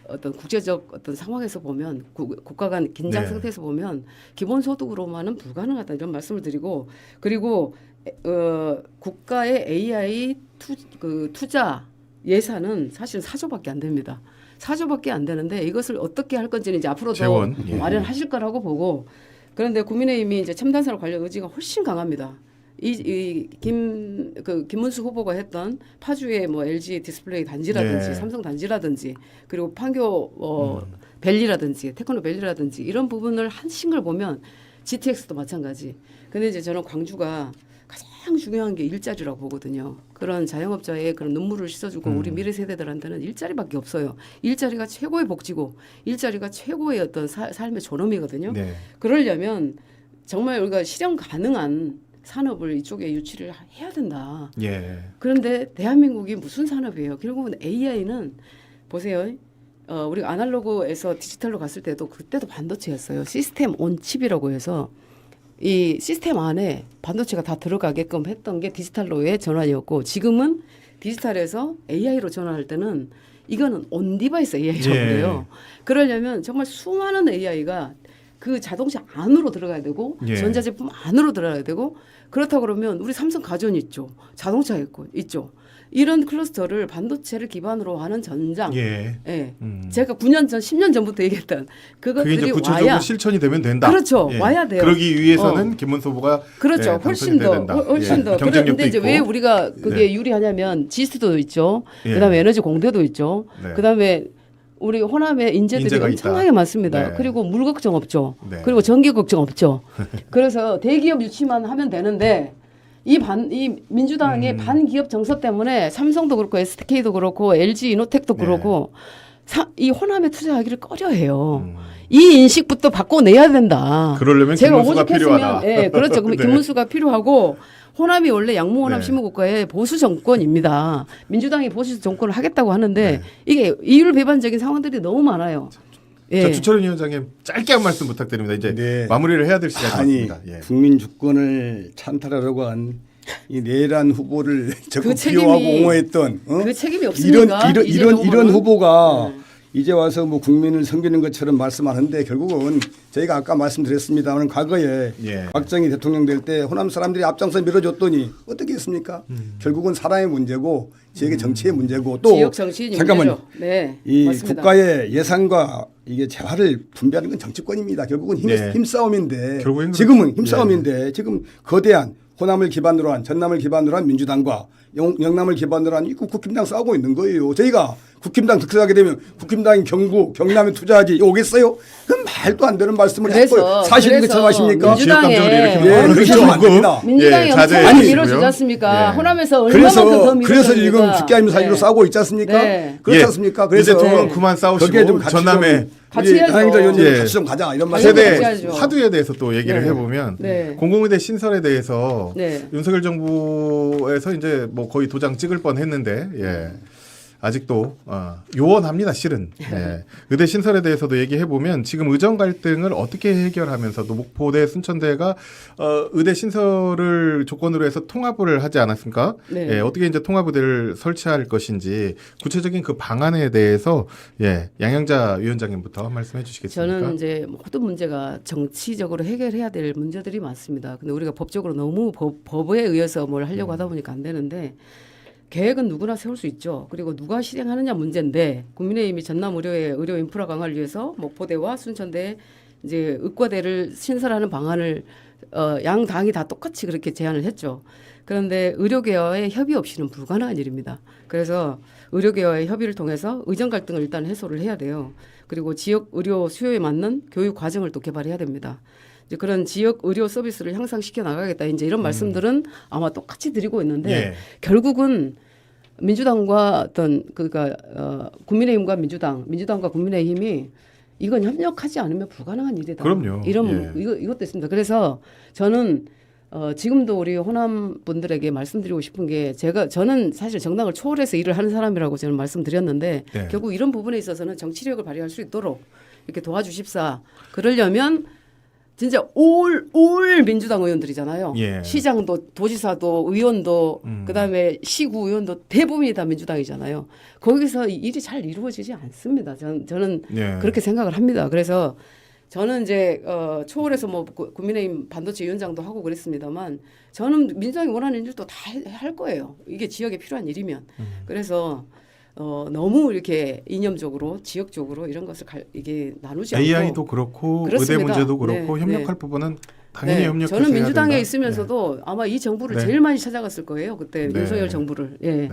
어떤 국제적 어떤 상황에서 보면 국가 간 긴장 네. 상태에서 보면 기본소득으로만은 불가능하다 이런 말씀을 드리고 그리고 국가의 AI 투자 예산은 사실 4조밖에 안 됩니다. 4조밖에 안 되는데 이것을 어떻게 할 건지는 이제 앞으로 더 재원, 예. 마련하실 거라고 보고 그런데 국민의힘이 이제 첨단산업 관련 의지가 훨씬 강합니다. 김문수 후보가 했던 파주의 뭐 LG 디스플레이 단지라든지 네. 삼성 단지라든지 그리고 판교 밸리라든지 테크노 밸리라든지 이런 부분을 하신 걸 보면 GTX도 마찬가지. 근데 이제 저는 광주가 가장 중요한 게 일자리라고 보거든요. 그런 자영업자의 그런 눈물을 씻어주고 우리 미래 세대들한테는 일자리밖에 없어요. 일자리가 최고의 복지고 일자리가 최고의 어떤 삶의 존엄이거든요. 네. 그러려면 정말 우리가 실현 가능한 산업을 이쪽에 유치를 해야 된다. 예. 그런데 대한민국이 무슨 산업이에요? 결국은 AI는 보세요. 우리가 아날로그에서 디지털로 갔을 때도 그때도 반도체였어요. 시스템 온 칩이라고 해서 이 시스템 안에 반도체가 다 들어가게끔 했던 게 디지털로의 전환이었고 지금은 디지털에서 AI로 전환할 때는 이거는 온 디바이스 AI라고 예. 그래요. 그러려면 정말 수많은 AI가 그 자동차 안으로 들어가야 되고 예. 전자제품 안으로 들어가야 되고 그렇다 그러면 우리 삼성 가전이 있죠. 자동차 있죠. 이런 클러스터를 반도체를 기반으로 하는 전장. 예. 예. 제가 9년 전, 10년 전부터 얘기했던 그게 그것들이 이제 구체적으로 와야 실천이 되면 된다. 그렇죠. 와야 돼요. 그러기 위해서는 김문수 후보가 그렇죠. 예, 훨씬 당선이 돼야 더 된다. 훨씬 예, 더. 경쟁력도 그런데 이제 있고. 왜 우리가 그게 네. 유리하냐면 지수도 있죠. 예. 그다음에 에너지 공대도 있죠. 네. 그다음에 우리 호남에 인재들이 인재가 엄청나게 있다. 많습니다. 네. 그리고 물 걱정 없죠. 네. 그리고 전기 걱정 없죠. 그래서 대기업 유치만 하면 되는데 이 민주당의 반기업 정서 때문에 삼성도 그렇고 SK도 그렇고 LG 이노텍도 네. 그렇고 이 호남에 투자하기를 꺼려해요. 이 인식부터 바꿔내야 된다. 그러려면 제가 김문수가 오죽했으면, 필요하다. 예, 그렇죠. 그럼 네. 김문수가 필요하고 호남이 원래 양무호남 네. 신무국가의 보수 정권입니다. 민주당이 보수 정권을 하겠다고 하는데 네. 이게 이율 배반적인 상황들이 너무 많아요. 예. 자, 주철현 위원장님 짧게 한 말씀 부탁드립니다. 이제 네. 마무리를 해야 될 시간이 아니 왔습니다. 예. 국민 주권을 찬탈하려고 한 이 내란 후보를 적극 책임이- 비호하고 옹호했던 그 책임이 없습니까? 이런 후보는? 후보가 네. 이제 와서 뭐 국민을 섬기는 것처럼 말씀하는데 결국은 저희가 아까 말씀드렸습니다만 과거에 예. 박정희 대통령 될 때 호남 사람들이 앞장서 밀어줬더니 어떻게 했습니까? 결국은 사람의 문제고 지역의 정치의 문제고 또 지역 정치인이 잠깐만요. 문제죠. 네, 이 맞습니다. 국가의 예산과 이게 재화를 분배하는 건 정치권입니다. 결국은 네. 힘싸움인데 결국엔 지금은 그렇죠. 힘싸움인데 지금 거대한 호남을 기반으로 한 전남을 기반으로 한 민주당과 영남을 기반으로 한 이 국힘당 싸우고 있는 거예요. 저희가 국힘당 득세하게 되면 국힘당이 경북, 경남에 투자하지 오겠어요? 그건 말도 안 되는 말씀을 그래서- 자꾸 사실인 것처럼 하십니까? 민주당에- 지역 감정을 이렇게 예, 하는 그렇죠. 건 안 됩니다. 민주당이 예, 엄청 자제해 많이 주시고요. 밀어주지 않습니까? 예. 호남에서 얼마만큼 더 그래서 밀어줍니까? 지금 죽게 하면 살기로 네. 싸우고 있지 않습니까? 네. 그렇지 예. 않습니까? 이제 그래서 두 분 그만 싸우시고 거기에 좀 같이 전남에 같이 우리 해야죠. 한영자 의원님 예. 같이 좀 가자 이런 말씀. 당연히 세대 같이 해야죠. 화두에 대해서 또 얘기를 네. 해보면 네. 공공의대 신설에 대해서 네. 윤석열 정부에서 이제 뭐 거의 도장 찍을 뻔했는데 예. 아직도 요원합니다 실은 예. 의대 신설에 대해서도 얘기해 보면 지금 의정 갈등을 어떻게 해결하면서도 목포대 순천대가 의대 신설을 조건으로 해서 통합을 하지 않았습니까? 네. 예, 어떻게 이제 통합의대를 설치할 것인지 구체적인 그 방안에 대해서 예, 양양자 위원장님부터 말씀해 주시겠습니까? 저는 이제 모든 문제가 정치적으로 해결해야 될 문제들이 많습니다. 근데 우리가 법적으로 너무 법에 의해서 뭘 하려고 하다 보니까 안 되는데 계획은 누구나 세울 수 있죠. 그리고 누가 실행하느냐 문제인데 국민의힘이 전남 의료의 의료 인프라 강화를 위해서 목포대와 순천대 이제 의과대를 신설하는 방안을 양 당이 다 똑같이 그렇게 제안을 했죠. 그런데 의료계와의 협의 없이는 불가능한 일입니다. 그래서 의료계와의 협의를 통해서 의정 갈등을 일단 해소를 해야 돼요. 그리고 지역 의료 수요에 맞는 교육 과정을 또 개발해야 됩니다. 이제 그런 지역 의료 서비스를 향상시켜 나가겠다. 이제 이런 말씀들은 아마 똑같이 드리고 있는데 예. 결국은 민주당과 어떤 그러니까 국민의힘과 민주당과 국민의힘이 이건 협력하지 않으면 불가능한 일이다. 그럼요. 이런 예. 이것도 있습니다. 그래서 저는 지금도 우리 호남 분들에게 말씀드리고 싶은 게 저는 사실 정당을 초월해서 일을 하는 사람이라고 저는 말씀드렸는데 네. 결국 이런 부분에 있어서는 정치력을 발휘할 수 있도록 이렇게 도와주십사. 그러려면 진짜 올 민주당 의원들이잖아요. 예. 시장도 도지사도 의원도 그다음에 시구 의원도 대부분이 다 민주당이잖아요. 거기서 일이 잘 이루어지지 않습니다. 저는 예. 그렇게 생각을 합니다. 그래서 저는 이제 초월해서 뭐 국민의힘 반도체 위원장도 하고 그랬습니다만 저는 민주당이 원하는 일도 다 할 거예요. 이게 지역에 필요한 일이면. 그래서 너무 이렇게 이념적으로 지역적으로 이런 것을 이게 나누지 않고 AI도 그렇고 그렇습니다. 의대 문제도 그렇고 네, 협력할 네. 부분은 당연히 네, 협력해서 저는 해야 민주당에 된다. 있으면서도 아마 이 정부를 네. 제일 많이 찾아갔을 거예요. 그때 네. 윤석열 정부를. 예. 네.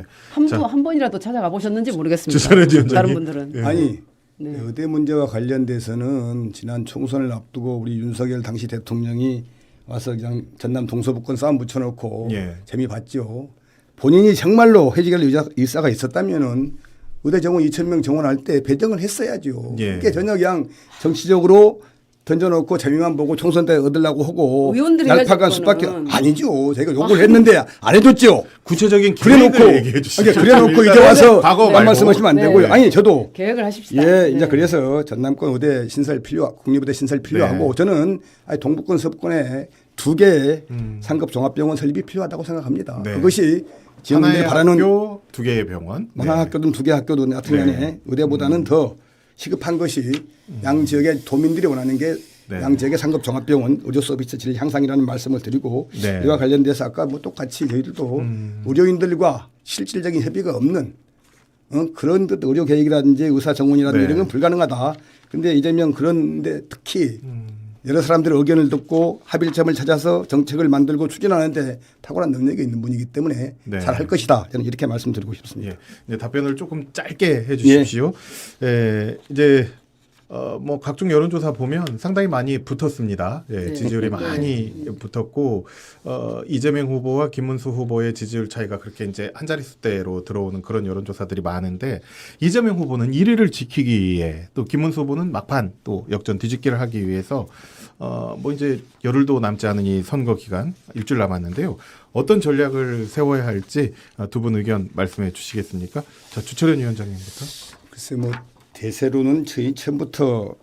자. 한 번이라도 찾아가 보셨는지 모르겠습니다. 주선혜 위원장님. 다른 분들은. 예. 아니 네. 의대 문제와 관련돼서는 지난 총선을 앞두고 우리 윤석열 당시 대통령이 와서 그냥 전남 동서북권 싸움 붙여놓고 예. 재미 봤죠. 본인이 정말로 해지할 의사가 있었다면은 의대 정원 2,000명 정원할 때 배정을 했어야죠. 예. 그게 전혀 그냥 정치적으로 던져놓고 재미만 보고 총선 때 얻으려고 하고 의원들이 날파간 해야지, 수밖에 그거는. 아니죠. 저희가 요구를 했는데 안 해줬죠. 구체적인 그래놓고 계획을 얘기해 주시죠. 그래놓고 이제 와서 과거 딴 말고. 말씀하시면 안 네. 되고요. 아니 저도 계획을 하십시다. 예, 네. 이제 그래서 전남권 의대 신설 국립의대 신설 필요하고 네. 저는 아니 동북권 서북권에 2개의 상급 종합병원 설립이 필요하다고 생각합니다. 네. 그것이 지금 하나의 바라는 학교, 두 개의 병원. 하나 학교든 2개 학교든 하여튼간에 네. 의대보다는 더 시급한 것이 양 지역의 도민들이 원하는 게 네. 양 지역의 상급 종합병원 의료 서비스 질 향상이라는 말씀을 드리고 네. 이와 관련돼서 아까 뭐 똑같이 저희들도 의료인들과 실질적인 협의가 없는 그런 의료 계획이라든지 의사 정원이라든지 네. 이런 건 불가능하다. 근데 이재명 그런데 특히 여러 사람들의 의견을 듣고 합일점을 찾아서 정책을 만들고 추진하는데 탁월한 능력이 있는 분이기 때문에 네. 잘 할 것이다. 저는 이렇게 말씀드리고 싶습니다. 예. 이제 답변을 조금 짧게 해 주십시오. 예. 이제 뭐 각종 여론조사 보면 상당히 많이 붙었습니다. 예, 네. 지지율이 네. 많이 붙었고 이재명 후보와 김문수 후보의 지지율 차이가 그렇게 이제 한 자릿수대로 들어오는 그런 여론조사들이 많은데 이재명 후보는 1위를 지키기 위해 또 김문수 후보는 막판 또 역전 뒤집기를 하기 위해서 뭐 이제 열흘도 남지 않은 이 선거 기간 일주일 남았는데요. 어떤 전략을 세워야 할지 두 분 의견 말씀해 주시겠습니까? 자, 주철현 위원장님부터. 글쎄 뭐 대세로는 저희 처음부터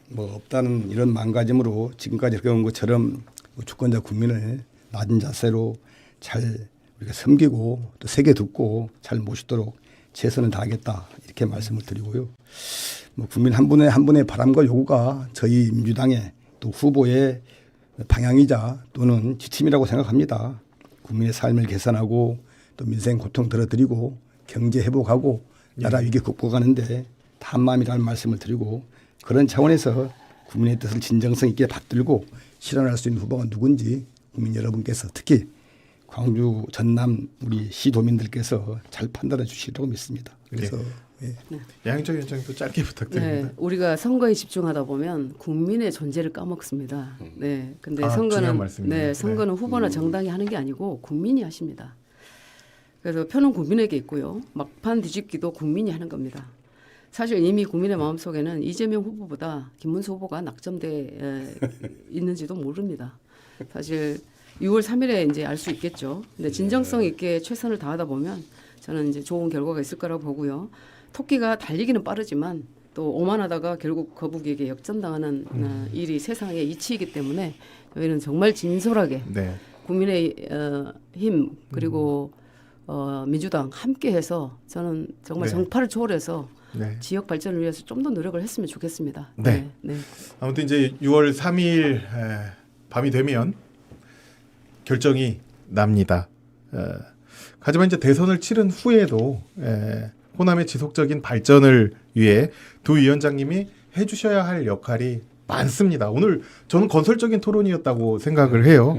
뭐 없다는 이런 마음가짐으로 지금까지 겪어온 것처럼 뭐 주권자 국민을 낮은 자세로 잘 우리가 섬기고 또 세게 듣고 잘 모시도록 최선을 다하겠다 이렇게 말씀을 드리고요. 뭐 국민 한 분의 바람과 요구가 저희 민주당의 또 후보의 방향이자 또는 지침이라고 생각합니다. 국민의 삶을 개선하고 또 민생 고통 덜어드리고 경제 회복하고 나라 위기 극복하는데 다 한마음이라는 말씀을 드리고 그런 차원에서 국민의 뜻을 진정성 있게 받들고 실현할 수 있는 후보가 누군지 국민 여러분께서 특히 광주 전남 우리 시도민들께서 잘 판단해 주시리라고 믿습니다. 그래서 양희철 위원장님도 짧게 부탁드립니다. 네, 우리가 선거에 집중하다 보면 국민의 존재를 까먹습니다. 네, 근데 중요한 선거는 말씀이네요. 선거는 후보나 정당이 하는 게 아니고 국민이 하십니다. 그래서 표는 국민에게 있고요. 막판 뒤집기도 국민이 하는 겁니다. 사실 이미 국민의 마음속에는 이재명 후보보다 김문수 후보가 낙점돼 있는지도 모릅니다. 사실 6월 3일에 이제 알 수 있겠죠. 근데 진정성 있게 최선을 다하다 보면 저는 이제 좋은 결과가 있을 거라고 보고요. 토끼가 달리기는 빠르지만 또 오만하다가 결국 거북이에게 역전당하는 일이 세상에 이치이기 때문에 저희는 정말 진솔하게 네. 국민의 힘 그리고 민주당 함께해서 저는 정말 네. 정파를 초월해서 네. 지역 발전을 위해서 좀 더 노력을 했으면 좋겠습니다. 네. 아무튼 이제 6월 3일 밤이 되면 결정이 납니다. 하지만 이제 대선을 치른 후에도 호남의 지속적인 발전을 위해 두 위원장님이 해주셔야 할 역할이 많습니다. 오늘 저는 건설적인 토론이었다고 생각을 해요.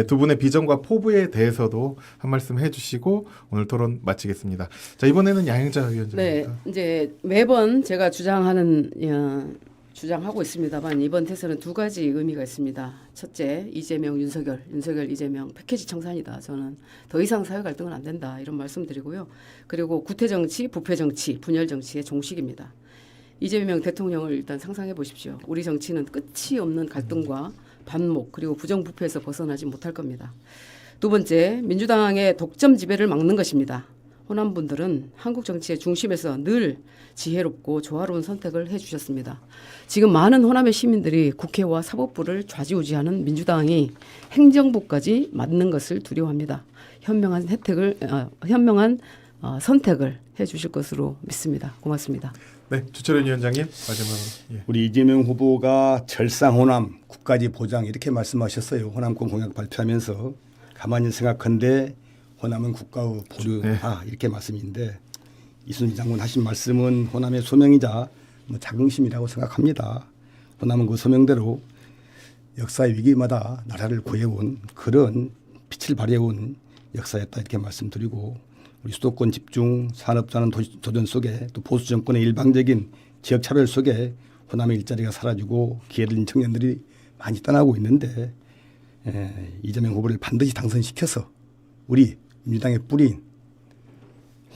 두 분의 비전과 포부에 대해서도 한 말씀 해주시고 오늘 토론 마치겠습니다. 자, 이번에는 양행자 위원장입니다. 네, 이제 매번 제가 주장하고 있습니다만 이번 대선은 두 가지 의미가 있습니다. 첫째, 이재명, 윤석열, 이재명 패키지 청산이다. 저는 더 이상 사회 갈등은 안 된다. 이런 말씀드리고요. 그리고 구태 정치, 부패 정치, 분열 정치의 종식입니다. 이재명 대통령을 일단 상상해 보십시오. 우리 정치는 끝이 없는 갈등과 반목 그리고 부정부패에서 벗어나지 못할 겁니다. 두 번째, 민주당의 독점 지배를 막는 것입니다. 호남 분들은 한국 정치의 중심에서 늘 지혜롭고 조화로운 선택을 해주셨습니다. 지금 많은 호남의 시민들이 국회와 사법부를 좌지우지하는 민주당이 행정부까지 맡는 것을 두려워합니다. 현명한 선택을 해주실 것으로 믿습니다. 고맙습니다. 네, 주철현 위원장님 마지막으로. 예. 우리 이재명 후보가 절상 호남 국가지 보장 이렇게 말씀하셨어요. 호남권 공약 발표하면서 가만히 생각한데 호남은 국가의 보류다 이렇게 말씀인데 이순신 장군 하신 말씀은 호남의 소명이자 뭐 자긍심이라고 생각합니다. 호남은 그 소명대로 역사의 위기마다 나라를 구해온 그런 빛을 발해온 역사였다 이렇게 말씀드리고 우리 수도권 집중 산업자는 도전 속에 또 보수 정권의 일방적인 지역 차별 속에 호남의 일자리가 사라지고 기회를 잃은 청년들이 많이 떠나고 있는데 이재명 후보를 반드시 당선시켜서 우리 민주당의 뿌리인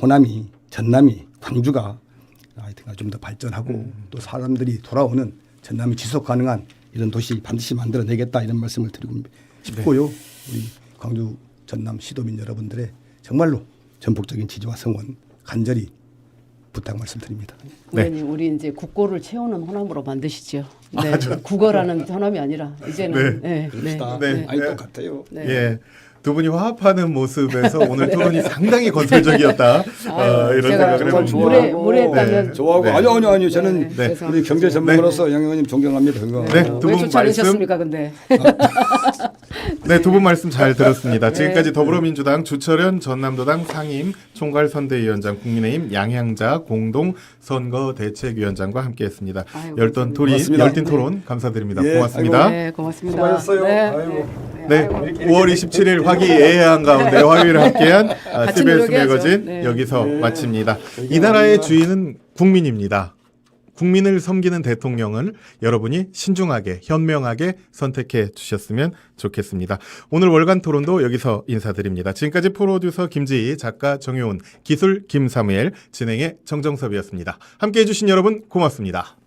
호남이 전남이 광주가 하여튼 좀 더 발전하고 또 사람들이 돌아오는 전남이 지속 가능한 이런 도시 반드시 만들어내겠다 이런 말씀을 드리고 싶고요. 우리 광주 전남 시도민 여러분들의 정말로 전폭적인 지지와 성원 간절히 부탁 말씀드립니다. 의원님, 우리 이제 국고를 채우는 호남으로 만드시죠. 네, 국어라는 호남이 아니라 이제는 그럽시다. 네. 아니 똑같아요. 네. 예. 두 분이 화합하는 모습에서 오늘 토론이 상당히 건설적이었다. 이런 제가 생각을 정말 해봅니다. 무례했다면 좋아하고 네. 아니요 저는 네. 우리 경제 전문가로서 양 의원님 존경합니다. 네, 두 왜 분 쫓아내셨습니까, 근데? 네, 두 분 말씀 잘 들었습니다. 지금까지 더불어민주당 주철현 전남도당 상임 총괄선대위원장 국민의힘 양향자 공동 선거대책위원장과 함께했습니다. 아유, 열띤 고맙습니다. 토론 감사드립니다. 예, 고맙습니다. 네, 고맙습니다. 수고하셨어요. 네, 아이고. 네, 5월 27일 화기애애한 가운데 화요일에 함께한 같이 CBS 노력해야죠. 매거진 네. 여기서 마칩니다. 이 나라의 주인은 국민입니다. 국민을 섬기는 대통령을 여러분이 신중하게 현명하게 선택해 주셨으면 좋겠습니다. 오늘 월간 토론도 여기서 인사드립니다. 지금까지 프로듀서 김지희, 작가 정효훈, 기술 김사무엘, 진행의 정정섭이었습니다. 함께해 주신 여러분 고맙습니다.